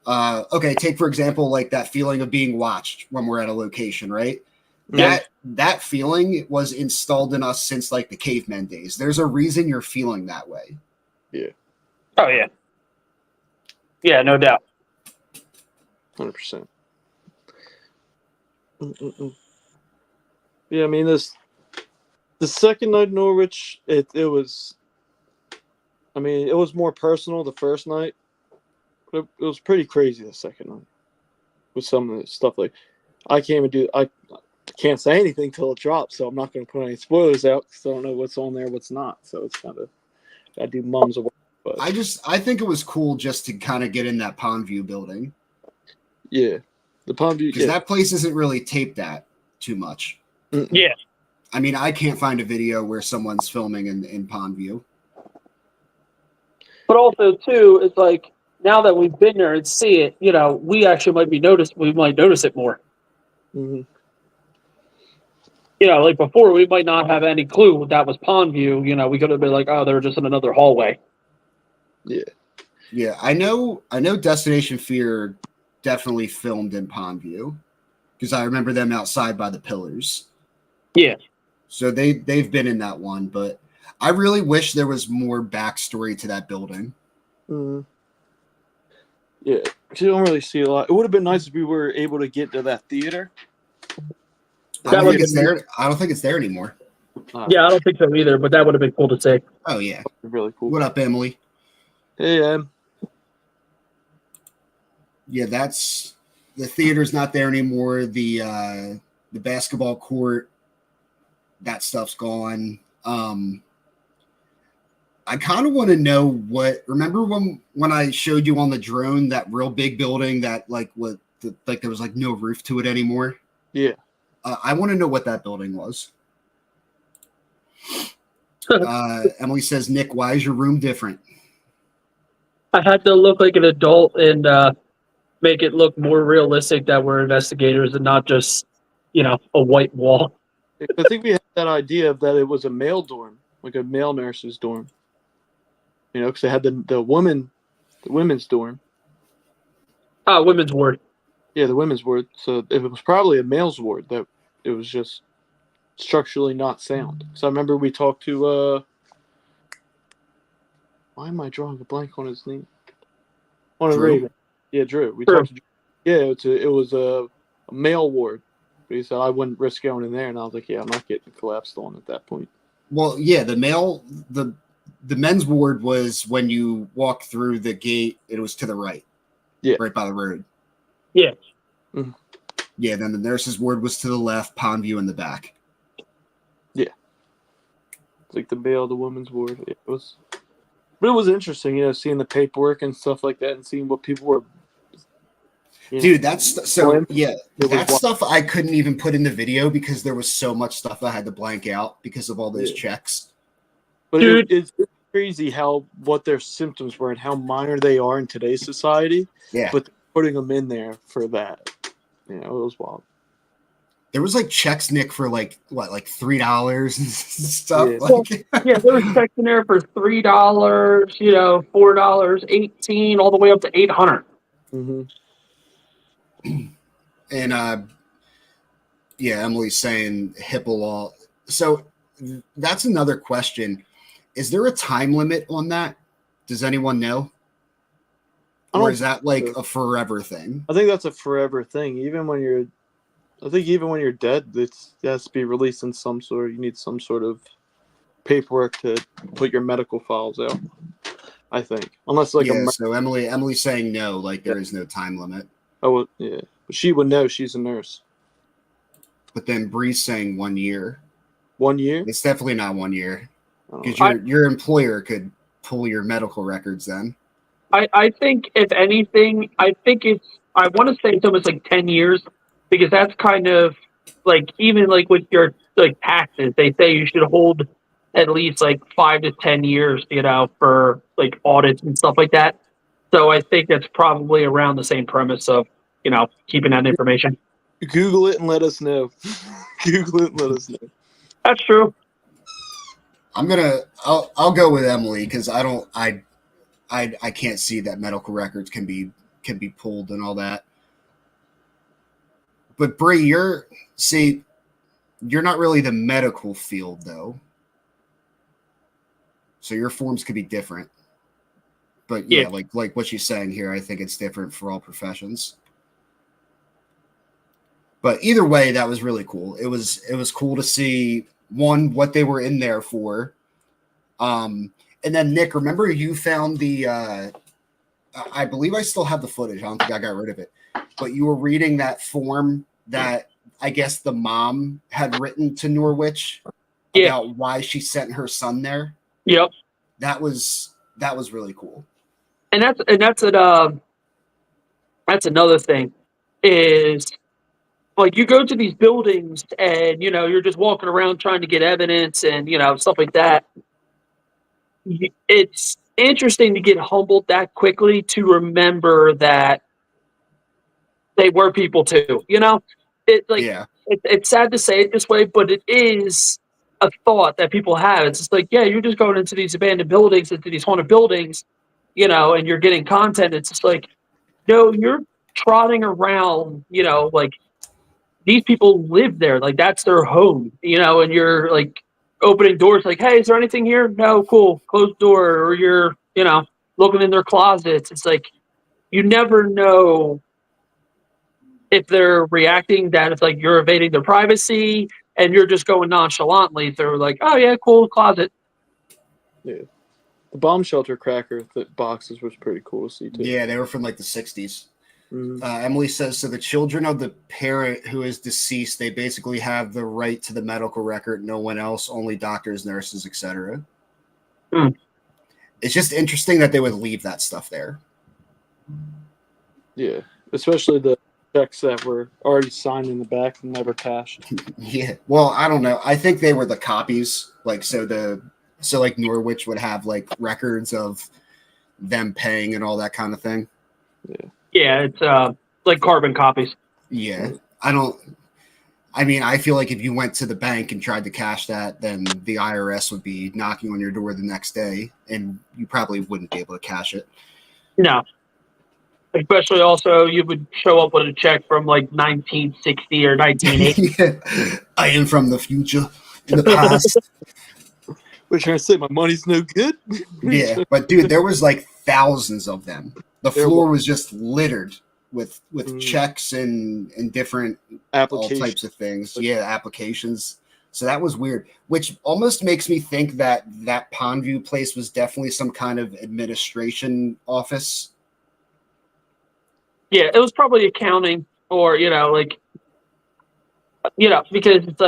okay, take for example like that feeling of being watched when we're at a location, right? That feeling was installed in us since like the caveman days. There's a reason you're feeling that way. Yeah. Oh yeah. Yeah, no doubt. 100%. Yeah, I mean the second night in Norwich, it was. I mean, it was more personal the first night, but it was pretty crazy the second night with some of the stuff. Like, I can't say anything till it drops, so I'm not going to put any spoilers out because I don't know what's on there, what's not. So it's kind of I do mums away. But I think it was cool just to kind of get in that Pond View building. Yeah, the Pond View, because that place isn't really taped that too much. Yeah, I mean, I can't find a video where someone's filming in Pond View. But also too, it's like now that we've been there and see it, you know, we actually might notice it more. Mm-hmm. You know, like before, we might not have any clue that was Pond View. You know, we could have been like, oh, they're just in another hallway. Yeah. Yeah, I know Destination Fear definitely filmed in Pond View because I remember them outside by the pillars. Yeah. So they've been in that one, but I really wish there was more backstory to that building. Mm-hmm. Yeah, because you don't really see a lot. It would have been nice if we were able to get to that theater. I don't think it's there. I don't think it's there anymore. Yeah, I don't think so either, but that would have been cool to see. Oh yeah, really cool. What up, Emily? Hey, Em. Yeah, that's the theater's not there anymore. The basketball court, that stuff's gone. I kind of want to know what. Remember when I showed you on the drone that real big building that like there was like no roof to it anymore? Yeah. I want to know what that building was. Emily says, Nick, why is your room different? I had to look like an adult and make it look more realistic that we're investigators and not just, you know, a white wall. I think we had that idea of that it was a male dorm, like a male nurse's dorm. You know, because they had the women's dorm. Women's ward. Yeah, the women's ward. So it was probably a male's ward that it was just structurally not sound. So I remember we talked to why am I drawing a blank on his name? On a Raven. Yeah, Drew. We talked to Drew. Yeah, it was a male ward. But he said I wouldn't risk going in there, and I was like, yeah, I'm not getting collapsed on at that point. Well, yeah, the men's ward was when you walk through the gate, it was to the right. Yeah. Right by the road. Yeah. Mm-hmm. Yeah, then the nurse's ward was to the left, Pond View in the back. Yeah. It's like the male, the women's ward. It was, but it was interesting, you know, seeing the paperwork and stuff like that and seeing what people were. Dude, that's so, yeah, that stuff I couldn't even put in the video because there was so much stuff I had to blank out because of all those checks. But dude, it's crazy what their symptoms were and how minor they are in today's society. Yeah. But putting them in there for that, you know, it was wild. There was like checks, Nick, for like what, like $3 and stuff. Yeah, yeah, there was checks in there for $3, you know, $4, $18, all the way up to $800. Mm-hmm. And yeah, Emily's saying HIPAA law. So that's another question. Is there a time limit on that? Does anyone know? Or is that like a forever thing? I think that's a forever thing. Even when you're dead, it has to be released in some sort. You need some sort of paperwork to put your medical files out. I think, unless like so Emily's saying no, like there is no time limit. Oh yeah, but she would know. She's a nurse. But then Bree's saying 1 year. 1 year? It's definitely not 1 year because your employer could pull your medical records then. I think if anything, I think I want to say it's almost like 10 years because that's kind of like even like with your like taxes, they say you should hold at least like 5 to 10 years, for like audits and stuff like that. So I think that's probably around the same premise of, keeping that information. Google it and let us know. Google it and let us know. That's true. I'll go with Emily because I can't see that medical records can be pulled and all that. But Bree, you're not really the medical field though. So your forms could be different. But yeah, like what she's saying here, I think it's different for all professions. But either way, that was really cool. It was cool to see what they were in there for. And then Nick, remember you found the I believe I still have the footage. I don't think I got rid of it. But you were reading that form that I guess the mom had written to Norwich about why she sent her son there. Yep. That was really cool. And that's another thing is like you go to these buildings and you're just walking around trying to get evidence and stuff like that. It's interesting to get humbled that quickly to remember that they were people too. It's sad to say it this way, but it is a thought that people have. It's just like, yeah, you're just going into these abandoned buildings, into these haunted buildings, and you're getting content. It's just like, no, you're trotting around, like these people live there, like that's their home, and you're like opening doors, like, hey, is there anything here? No, cool, closed door, or you're, looking in their closets. It's like you never know if they're reacting that it's like you're invading their privacy and you're just going nonchalantly. They're like, oh yeah, cool closet. Yeah. The bomb shelter cracker boxes was pretty cool to see too. Yeah, they were from like the 60s. Mm-hmm. Emily says, so the children of the parent who is deceased, they basically have the right to the medical record. No one else, only doctors, nurses, etc. It's just interesting that they would leave that stuff there. Yeah, especially the checks that were already signed in the back and never cashed. Yeah, well, I don't know. I think they were the copies. Like, so like Norwich would have like records of them paying and all that kind of thing. Yeah, it's like carbon copies. Yeah, I feel like if you went to the bank and tried to cash that, then the IRS would be knocking on your door the next day, and you probably wouldn't be able to cash it. No. Especially also, you would show up with a check from like 1960 or 1980. Yeah. I am from the future, in the past. What, trying to say my money's no good? Yeah, but dude, there was like thousands of them. The floor was just littered with checks and different all types of things. Yeah, applications. So that was weird, which almost makes me think that Pondview place was definitely some kind of administration office. Yeah, it was probably accounting or, because it's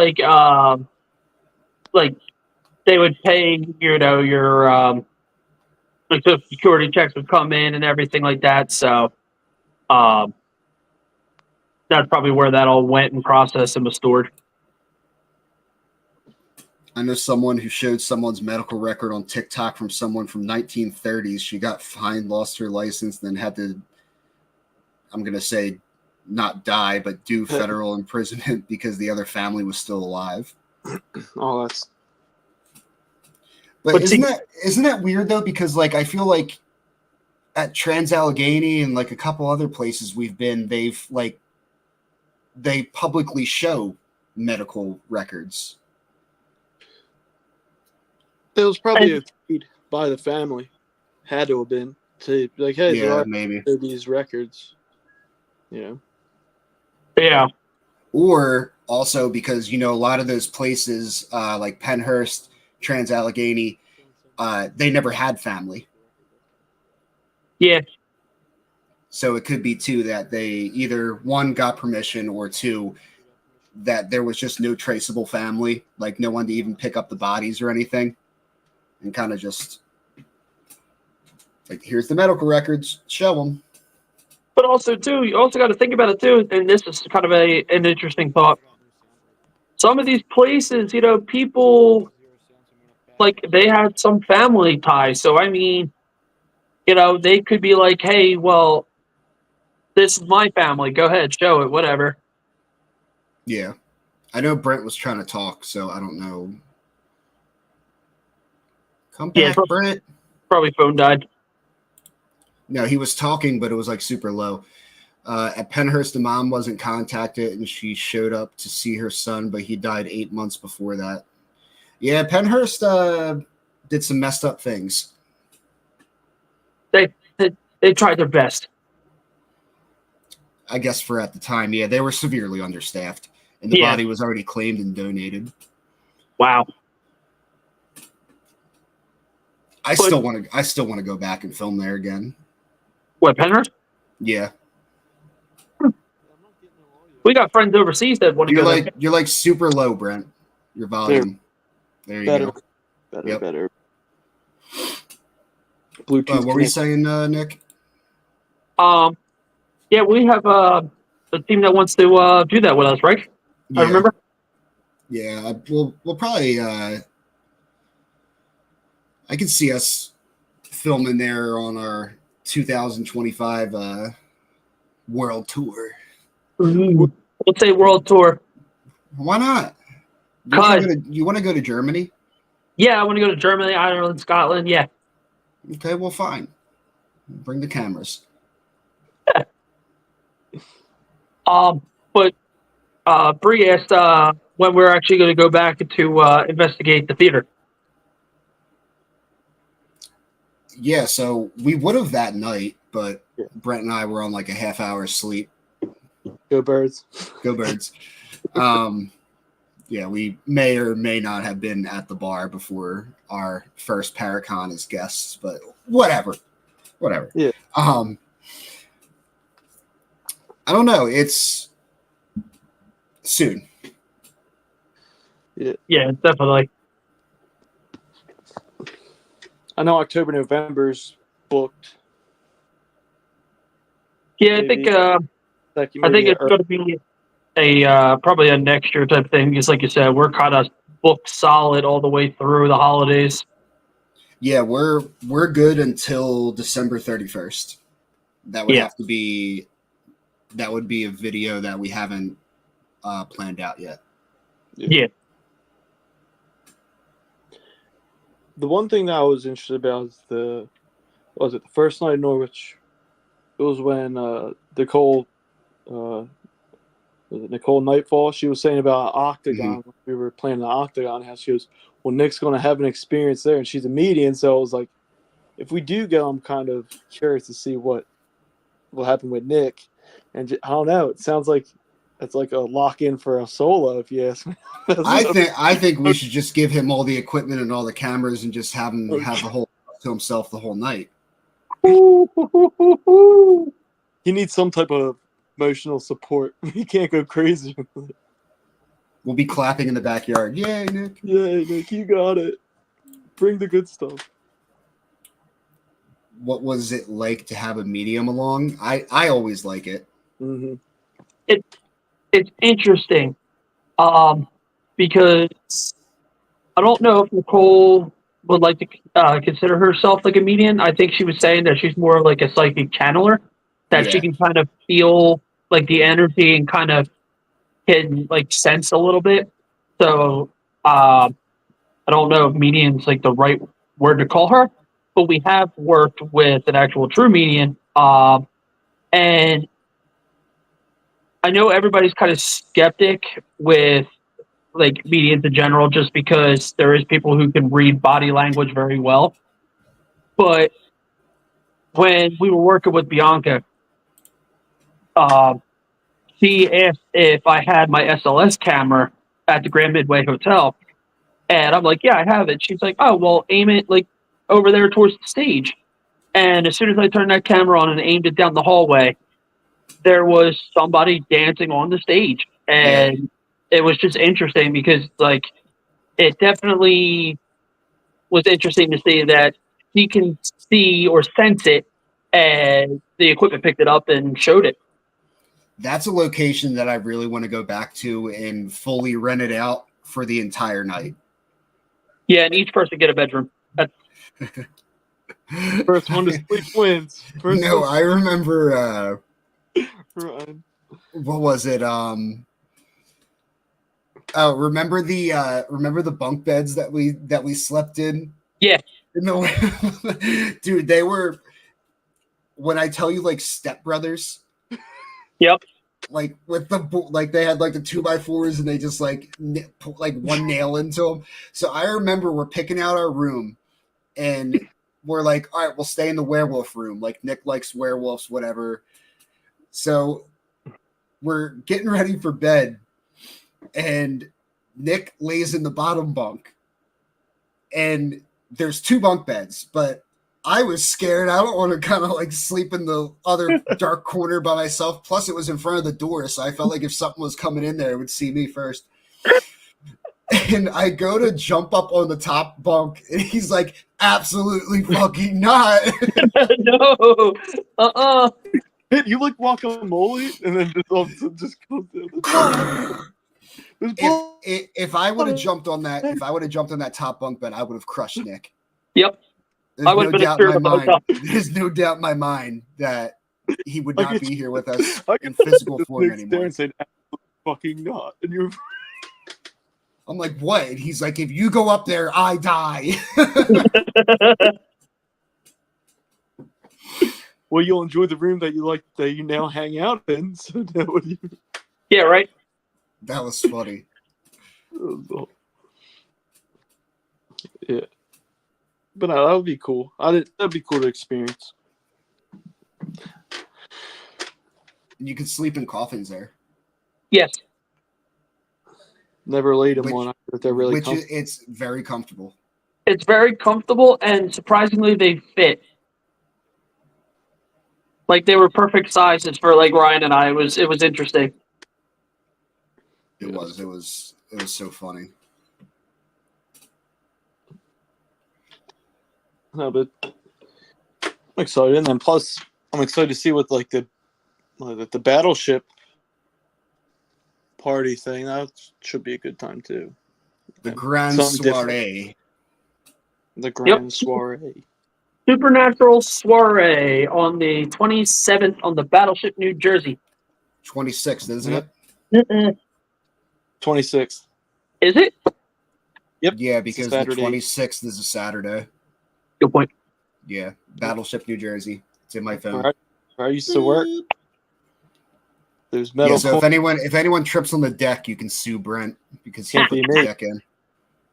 like they would pay, your like the security checks would come in and everything like that. So that's probably where that all went and processed and was stored. I know someone who showed someone's medical record on TikTok from someone from 1930s. She got fined, lost her license, then had to, I'm going to say, not die, but do federal imprisonment because the other family was still alive. Oh, that's... But isn't that weird though? Because like I feel like at Trans-Allegheny and like a couple other places we've been, they publicly show medical records. It was probably agreed by the family. Had to have been to like, hey, yeah, maybe these records. Yeah. Yeah. Or also because a lot of those places like Penhurst, Trans-Allegheny, they never had family. Yeah. So it could be too that they either one got permission or two that there was just no traceable family, like no one to even pick up the bodies or anything, and kind of just Like, here's the medical records. Show them. But also, too, you also got to think about it, too, and this is kind of an interesting thought. Some of these places, you know, people, like, they had some family ties. So, I mean, you know, they could be like, hey, well, this is my family. Go ahead, show it, whatever. Yeah. I know Brent was trying to talk, so I don't know. Come back, Brent. Probably phone died. No, he was talking, but it was like super low. At Penhurst, the mom wasn't contacted, and she showed up to see her son, but he died 8 months before that. Yeah, Penhurst did some messed up things. They tried their best. I guess for at the time, yeah, they were severely understaffed, and the body was already claimed and donated. Wow. I still want to go back and film there again. What, Penhurst? Yeah. We got friends overseas that want to go there. You're like super low, Brent. Your volume. There you go. Better. Bluetooth. What were you saying, Nick? Yeah, we have a team that wants to do that with us, right? Yeah. I remember. Yeah, we'll probably. I can see us filming there on our 2025 world tour. Let's say world tour. Why not? You want to go to Germany? Yeah, I want to go to Germany, Ireland, Scotland. Yeah. Okay, well, fine. Bring the cameras. But Bree asked when we're actually going to go back to investigate the theater. Yeah, so we would have that night, but Brent and I were on like a half-hour sleep. Go Birds. Go Birds. Yeah, we may or may not have been at the bar before our first Paracon as guests, but whatever. Yeah. I don't know. It's soon. Yeah, definitely. I know October, November's booked. Yeah, I think it's going to be probably a next year type thing. Just like you said, we're kind of booked solid all the way through the holidays. Yeah, we're good until December 31st. That would have to be. That would be a video that we haven't planned out yet. Yeah. The one thing that I was interested about is the first night in Norwich. It was when Nicole Nightfall. She was saying about Octagon. Mm-hmm. We were playing the Octagon house. She goes, "Well, Nick's going to have an experience there," and she's a medium. So I was like, if we do go, I'm kind of curious to see what will happen with Nick. And I don't know. It sounds like it's like a lock-in for a solo, if you ask me. I think we should just give him all the equipment and all the cameras and just have him have the whole to himself the whole night. He needs some type of emotional support. He can't go crazy. We'll be clapping in the backyard. Yay, Nick. Yay, Nick, you got it. Bring the good stuff. What was it like to have a medium along? I always like it. Mm-hmm. It's interesting because I don't know if Nicole would like to consider herself like a medium. I think she was saying that she's more like a psychic channeler, that she can kind of feel like the energy and kind of can like sense a little bit. So I don't know if medium's like the right word to call her, but we have worked with an actual true medium, and I know everybody's kind of skeptic with like mediums in general, just because there is people who can read body language very well. But when we were working with Bianca, she asked if I had my SLS camera at the Grand Midway Hotel, and I'm like, "Yeah, I have it." She's like, "Oh, well, aim it like over there towards the stage." And as soon as I turned that camera on and aimed it down the hallway, there was somebody dancing on the stage, and it was just interesting because like it definitely was interesting to see that he can see or sense it, and the equipment picked it up and showed it. That's a location that I really want to go back to and fully rent it out for the entire night. Yeah, and each person get a bedroom. First one to sleep wins. No, I remember. Ryan. What was it? Oh, remember the bunk beds that we slept in? Yeah. No, dude, they were. When I tell you, like stepbrothers. Yep. Like with they had like the 2x4s and they just put like one nail into them. So I remember we're picking out our room and we're like, all right, we'll stay in the werewolf room. Like Nick likes werewolves, whatever. So we're getting ready for bed and Nick lays in the bottom bunk and there's 2 bunk beds, but I was scared. I don't want to kind of like sleep in the other dark corner by myself. Plus, it was in front of the door, so I felt like if something was coming in there, it would see me first. And I go to jump up on the top bunk, and he's like, "Absolutely fucking not!" No. You like guacamole, and then just goes down. If I would have jumped on that top bunk bed, I would have crushed Nick. Yep. There's no doubt in my mind. There's no doubt in my mind that he would not be here with us in physical form anymore. And said, "Fucking not," and you're. I'm like, what? And he's like, if you go up there, I die. Well, you'll enjoy the room that you now hang out in. So now what do you? Yeah, right. That was funny. Yeah. But no, that would be cool. That'd be cool to experience. You could sleep in coffins there. Yes. Never laid in one. But they're really it's very comfortable. It's very comfortable, and surprisingly, they fit. Like they were perfect sizes for like Ryan and I. It was interesting. It was so funny. No, but I'm excited, and then plus I'm excited to see what like the battleship party thing. That should be a good time too. The grand soiree. The grand soiree. Supernatural soiree on the 27th on the Battleship New Jersey. 26th, isn't it? 26th. Is it? Yep. Yeah, because the 26th is a Saturday. Good point. Yeah, Battleship New Jersey. It's in my phone. Where I used to work. There's metal. Yeah, so if anyone trips on the deck, you can sue Brent because he put the deck in.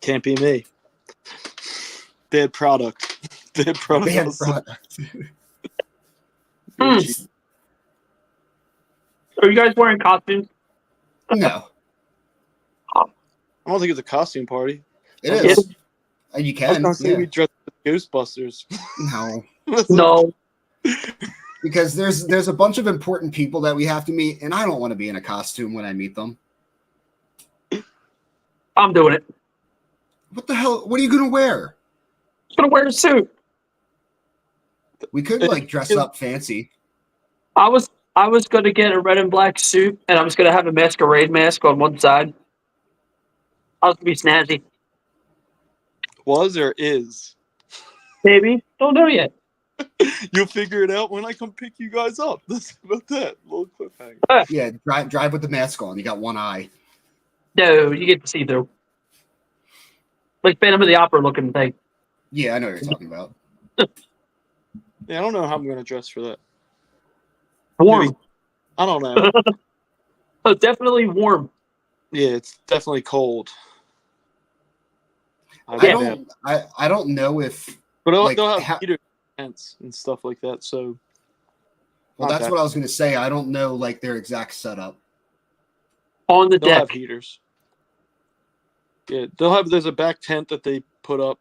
Can't be me. Dead product. Dead product. Bad product. Are you guys wearing costumes? No. I don't think it's a costume party. It is. You can. I was gonna say we dress as Ghostbusters. No. No. Because there's a bunch of important people that we have to meet, and I don't want to be in a costume when I meet them. I'm doing it. What the hell? What are you gonna wear? I'm gonna wear a suit. We could like dress up fancy. I was gonna get a red and black suit, and I was gonna have a masquerade mask on one side. I was gonna be snazzy. Was or is? Maybe. Don't know yet. You'll figure it out when I come pick you guys up. That's about that. Little cliffhanger. Yeah, drive with the mask on. You got one eye. No, you get to see through. Like Phantom of the Opera looking thing. Yeah, I know what you're talking about. Yeah, I don't know how I'm gonna dress for that. Warm. Maybe, I don't know. Oh, definitely warm. Yeah, it's definitely cold. I don't know if. But like, they'll have heater tents and stuff like that. So. Well, that's what I was gonna say. I don't know like their exact setup. On the They'll deck. have heaters. Yeah, they'll have. There's a back tent that they put up.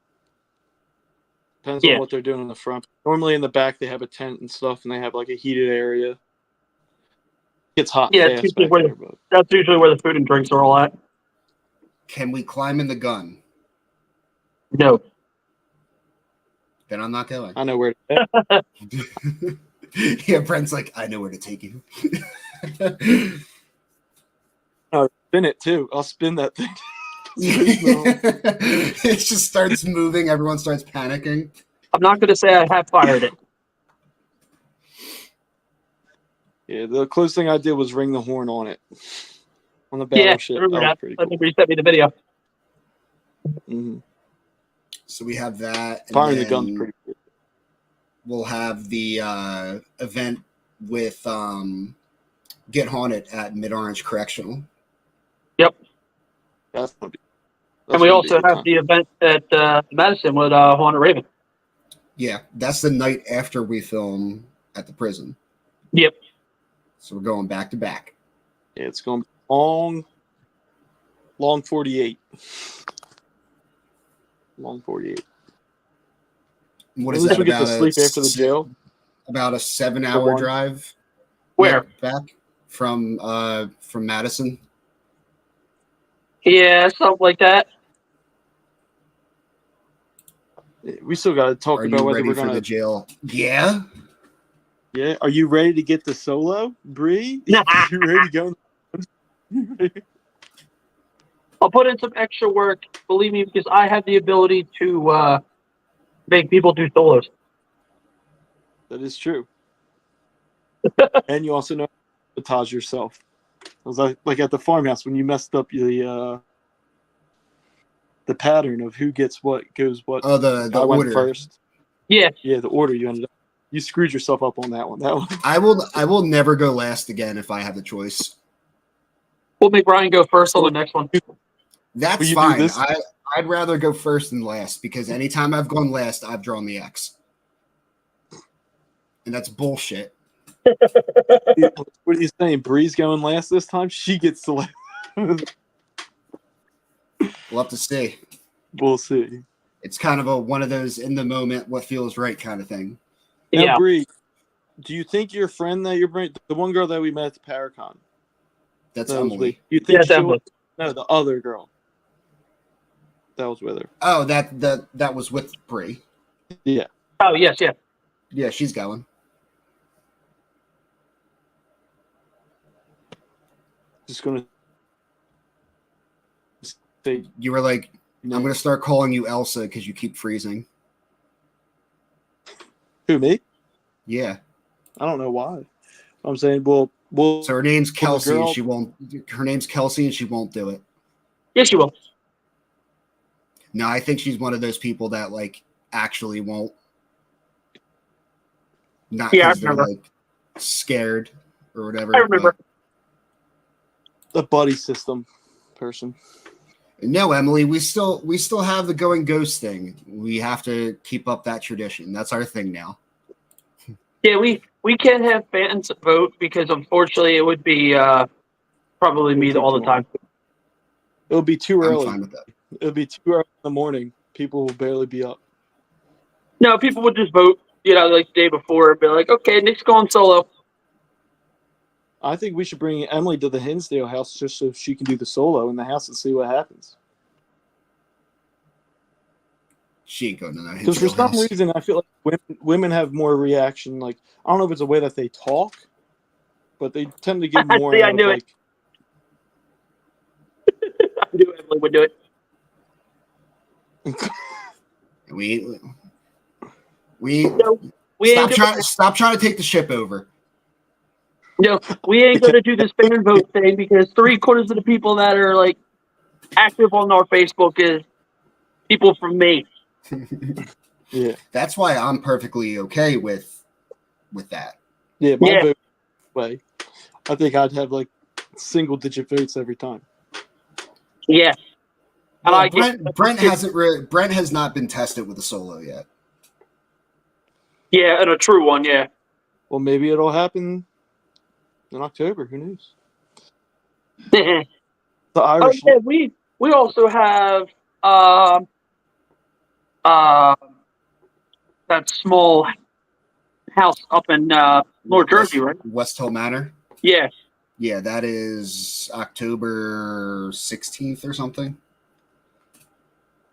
Depends on what they're doing in the front. Normally in the back they have a tent and stuff, and they have like a heated area. It's hot. Yeah, that's usually where the food and drinks are all at. Can we climb in the gun? No. Then I'm not going. I know where. Yeah, Brent's like, I know where to take you. I'll spin it too. I'll spin that thing. It just starts moving. Everyone starts panicking. I'm not going to say I have fired it. Yeah, the closest thing I did was ring the horn on it. On the Yeah, battleship. I remember That was that. pretty I cool. remember you sent me the video. Mm-hmm. So we have that. And Firing the then gun's pretty cool. we'll have the event with Get Haunted at Mid-Orange Correctional. Yep. That's gonna be, And we also have the event at Madison with Haunted Raven. Yeah, that's the night after we film at the prison. Yep. So we're going back to back. Yeah, it's going to be long 48. Long 48. What At is least that? we get to sleep after the jail. About a 7-hour drive. Where? Back from Madison. Yeah, something like that. We still got to talk Are about you whether ready we're for going the to. jail? Yeah. Yeah. Are you ready to get the solo, Bree? Nah. You ready to go? I'll put in some extra work, believe me, because I have the ability to make people do solos. That is true. And you also know how to sabotage yourself. It was like at the farmhouse when you messed up the pattern of who gets what, goes what. Oh, the I went order. first. Yeah. Yeah, the order you ended up. You screwed yourself up on that one. That one. I will never go last again if I have the choice. We'll make Brian go first on the next one. That's Will you do fine. this? I'd rather go first than last because anytime I've gone last, I've drawn the X. And that's bullshit. What are you saying? Bree's going last this time? She gets to last. We'll have to see. We'll see. It's kind of one of those in the moment, what feels right kind of thing. Now, Yeah. Bree, do you think your friend that you're bringing, the one girl that we met at the Paracon, That's that was Emily. with, you think Yeah, she'll? Emily. No, the other girl that was with her. Oh, that was with Bree. Yeah. Oh, yes, yeah. Yeah, she's going. Just gonna say, You were like, no. I'm going to start calling you Elsa because you keep freezing. Who, me? Yeah. I don't know why. I'm saying, well, So her name's Kelsey, girl- and she won't. Her name's Kelsey, and she won't do it. Yes, you will. No, I think she's one of those people that like actually won't. Not Yeah, I because they're remember. like scared or whatever. I remember. the buddy system person. But no, Emily, we still have the going ghost thing. We have to keep up that tradition. That's our thing now. Yeah, we can't have fans vote because unfortunately it would be probably me all the time. It'll be too I'm early. fine with that. It'll be too early in the morning. People will barely be up. No, people would just vote, like the day before and be like, okay, Nick's going solo. I think we should bring Emily to the Hinsdale house just so she can do the solo in the house and see what happens. She ain't going to know. Because for some reason, I feel like women have more reaction. Like, I don't know if it's the way that they talk, but they tend to give more. See, I knew it. I knew Emily would do it. We No, we ain't stop trying to take the ship over. No, we ain't going to do this fan vote thing because 3/4 of the people that are like active on our Facebook is people from me. Yeah, That's why I'm perfectly okay with that. yeah. My Yeah. vote way. I think I'd have like single-digit votes every time. Yeah. And Well, I Brent has not been tested with a solo yet. Yeah, and a true one, yeah. Well, maybe it'll happen in October. Who knows? Oh, The Irish. yeah, we also have that small house up in North Jersey, right? West Hill Manor. Yeah. Yeah, that is October 16th or something.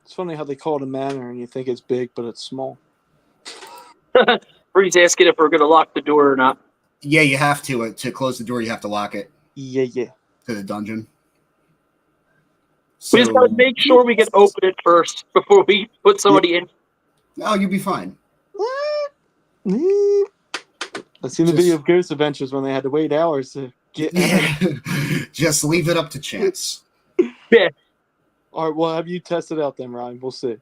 It's funny how they call it a manor and you think it's big, but it's small. Bree's asking if we're going to lock the door or not. Yeah, you have to close the door. You have to lock it Yeah. to the dungeon. We just got to make sure we can open it first before we put somebody in. Oh, you'll be fine. I've seen the video of Ghost Adventures when they had to wait hours to get. Yeah, just leave it up to chance. Yeah. All right. Well, have you tested out then, Ryan? We'll see.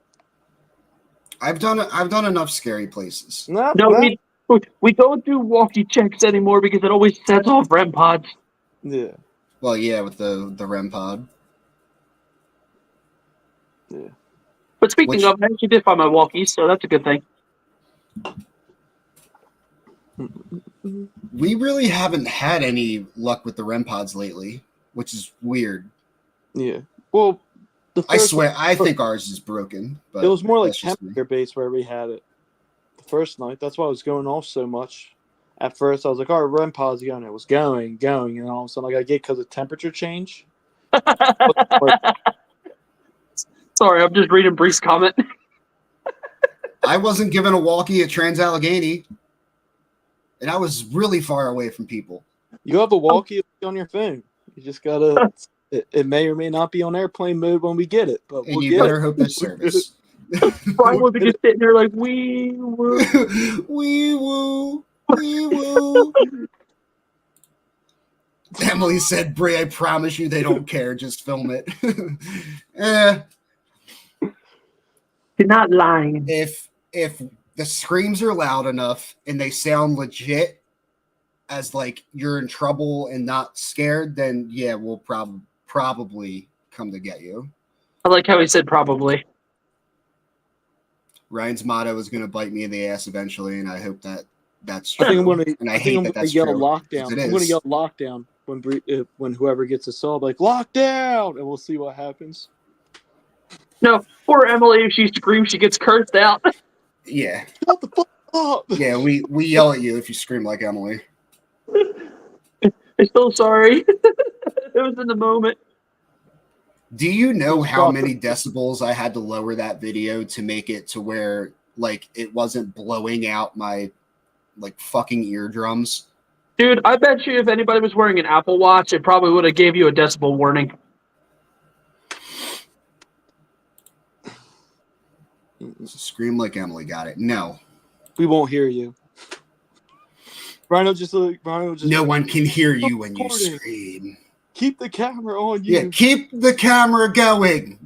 I've done enough scary places. No, we don't do walkie checks anymore because it always sets off REM pods. Yeah. Well, yeah, with the REM pod. Yeah. But speaking of, I actually did find my walkies, so that's a good thing. We really haven't had any luck with the REM pods lately, which is weird. Yeah. Well, I swear, I think ours is broken. But it was more like temperature based where we had it the first night. That's why I was going off so much. At first, I was like, "All right, REM pods going." It was going, and all of a sudden, like I get because of temperature change. Sorry, I'm just reading Bree's comment. I wasn't given a walkie at Trans-Allegheny, and I was really far away from people. You have a walkie on your phone. You just gotta. It may or may not be on airplane mode when we get it, but and you better hope there's service. Brian was just sitting there like, wee woo, wee woo, wee woo. Emily said, "Brie, I promise you, they don't care. Just film it." You're not lying. If the screams are loud enough and they sound legit, as like you're in trouble and not scared, then yeah, we'll probably come to get you. I like how he said probably. Ryan's motto is going to bite me in the ass eventually, and I hope that's true. I think I'm gonna, and I hate that that's yell true. lockdown. I'm going to yell lockdown when whoever gets assaulted, like lockdown, and we'll see what happens. No, poor Emily. If she screams, she gets cursed out. Yeah. Shut the fuck up. Yeah, we yell at you if you scream like Emily. I'm so sorry. It was in the moment. Do you know how many decibels I had to lower that video to make it to where like it wasn't blowing out my like fucking eardrums? Dude, I bet you if anybody was wearing an Apple Watch, it probably would have gave you a decibel warning. Scream like Emily, got it. No. We won't hear you. Rhino just no one can hear you when you scream. Keep the camera on you. Yeah, keep the camera going.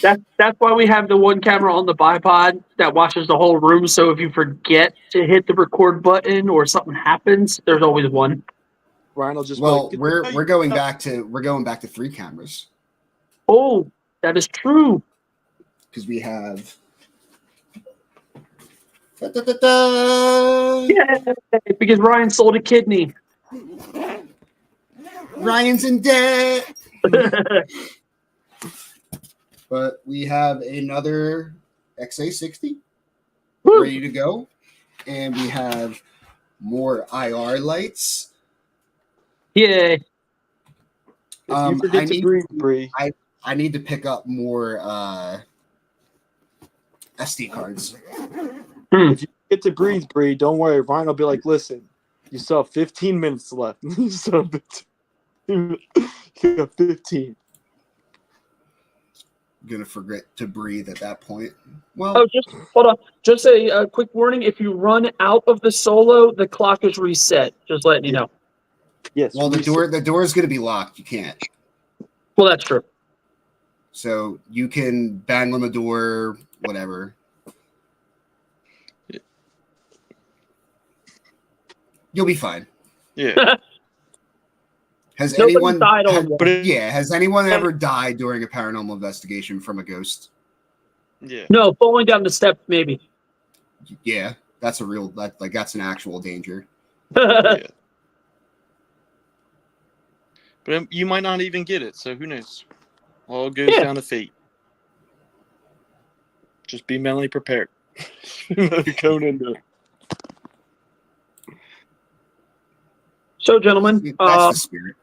That's why we have the one camera on the bipod that watches the whole room. So if you forget to hit the record button or something happens, there's always one. Ryan will just we're going back to 3 cameras. Oh, that is true. Because we have yeah, because Ryan sold a kidney. Ryan's in debt. But we have another XA60 ready to go. And we have more IR lights. Yay. I need to pick up more SD cards. If you get to breathe, don't worry. Ryan will be like, listen, you still have 15 minutes left. You got 15. I'm gonna forget to breathe at that point. Well, just hold on. Just a quick warning: if you run out of the solo, the clock is reset. Just letting you know. Yes. Well, the door is gonna be locked. You can't. Well, that's true. So you can bang on the door, whatever. You'll be fine. Yeah. Has Nobody anyone died has anyone ever died during a paranormal investigation from a ghost? Yeah. No, falling down the steps, maybe. Yeah, that's a real that's an actual danger. Yeah. But you might not even get it, so who knows? All goes down to fate. Just be mentally prepared. Going into it. So, gentlemen, that's the spirit.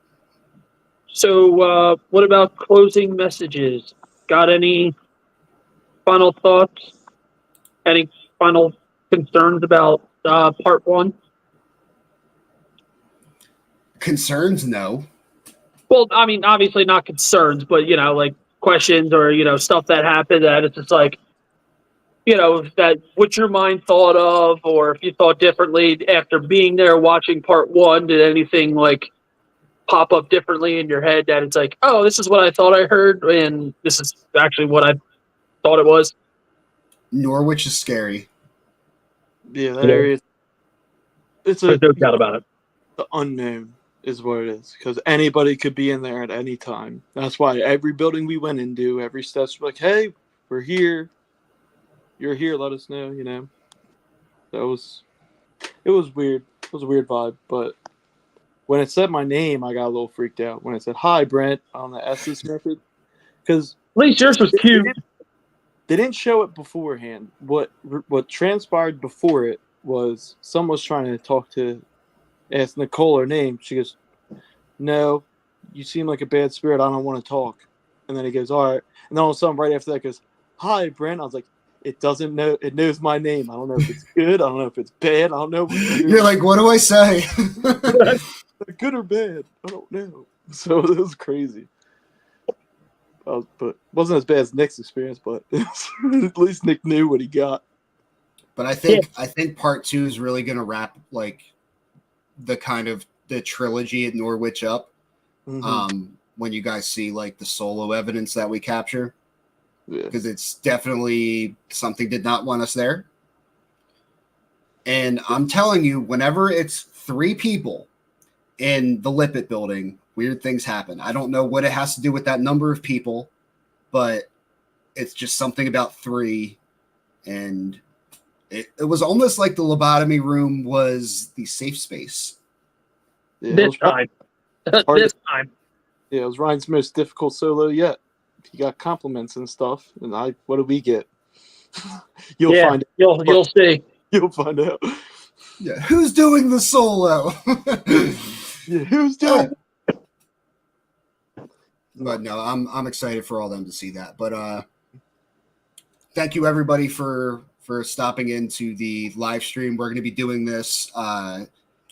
So, what about closing messages? Got any final thoughts? Any final concerns about part one? Concerns? No. Well, I mean, obviously not concerns, but like questions or stuff that happened that it's just like that what your mind thought of, or if you thought differently after being there watching part one. Did anything like pop up differently in your head that it's like, oh, this is what I thought I heard, and this is actually what I thought it was? Norwich is scary. Yeah, that area. It's There's no doubt about it. The unknown is what it is, because anybody could be in there at any time. That's why every building we went into, every steps were like, hey, we're here. You're here, let us know, It was weird. It was a weird vibe, but when it said my name, I got a little freaked out. When it said, hi, Brent, on the S's method, because At least yours was cute. they didn't show it beforehand. What transpired before it was someone was trying to ask Nicole her name. She goes, no, you seem like a bad spirit. I don't want to talk. And then he goes, all right. And then all of a sudden, right after that, goes, hi, Brent. I was like, it doesn't know. It knows my name. I don't know if it's good. I don't know if it's bad. I don't know. You're like, what do I say? Good or bad? I don't know. So it was crazy. But it wasn't as bad as Nick's experience, but at least Nick knew what he got. But I think part 2 is really going to wrap like the kind of the trilogy at Norwich up. Mm-hmm. When you guys see like the solo evidence that we capture, because Yeah. it's definitely something did not want us there. And I'm telling you, whenever it's 3 people in the Lippet building, weird things happen. I don't know what it has to do with that number of people, but it's just something about 3. And it was almost like the lobotomy room was the safe space. Yeah, This time. This time. Yeah, it was Ryan's most difficult solo yet. He got compliments and stuff, and what did we get? You'll find out. You'll see. You'll find out. Yeah, who's doing the solo? Yeah, who's doing? But no, I'm excited for all them to see that. But thank you everybody for stopping into the live stream. We're going to be doing this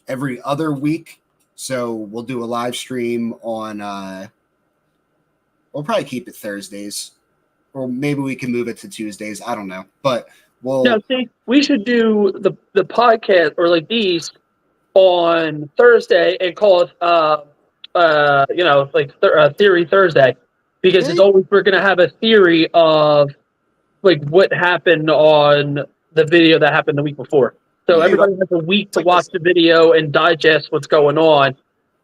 every other week, so we'll do a live stream on. We'll probably keep it Thursdays, or maybe we can move it to Tuesdays. I don't know, but we'll. No, see, we should do the podcast or like these on Thursday and call it Theory Thursday, because it's always we're gonna have a theory of like what happened on the video that happened the week before. So everybody has a week to watch the video and digest what's going on,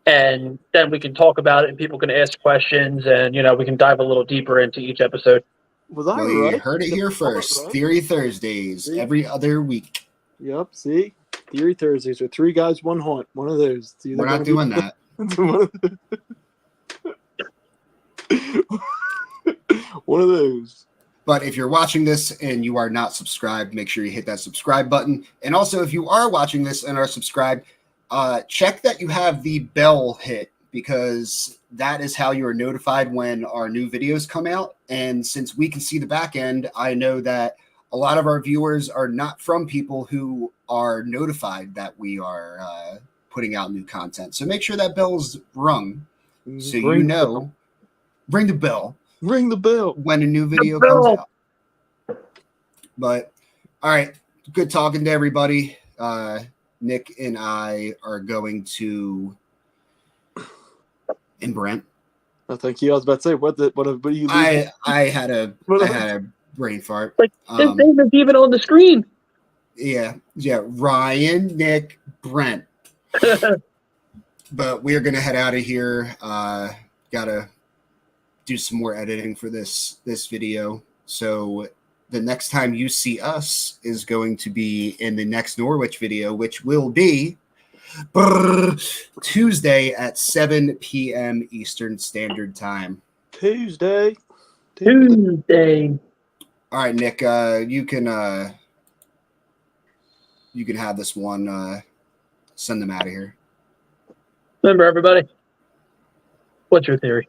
and then we can talk about it and people can ask questions, and we can dive a little deeper into each episode. Was I Well, right? you heard it here first. Right? Theory Thursdays, every other week. Yep, see? Theory Thursdays are 3 guys, 1 haunt. One of those. We're not doing that. One of those. But if you're watching this and you are not subscribed, make sure you hit that subscribe button. And also, if you are watching this and are subscribed, check that you have the bell hit, because that is how you are notified when our new videos come out. And since we can see the back end, I know that a lot of our viewers are not from people who are notified that we are putting out new content. So make sure that bell's rung, so you know. Ring the bell. Ring the bell when a new video comes out. But all right, good talking to everybody. Nick and I are going to. And Brent. Oh, thank you. I was about to say, what are you? I had a brain fart. Like his name is even on the screen. Yeah. Ryan, Nick, Brent. But we are gonna head out of here. Gotta do some more editing for this video. So the next time you see us is going to be in the next Norwich video, which will be Tuesday at 7 p.m. Eastern Standard Time. Tuesday. All right, Nick, you can have this one. Send them out of here. Remember, everybody, what's your theory?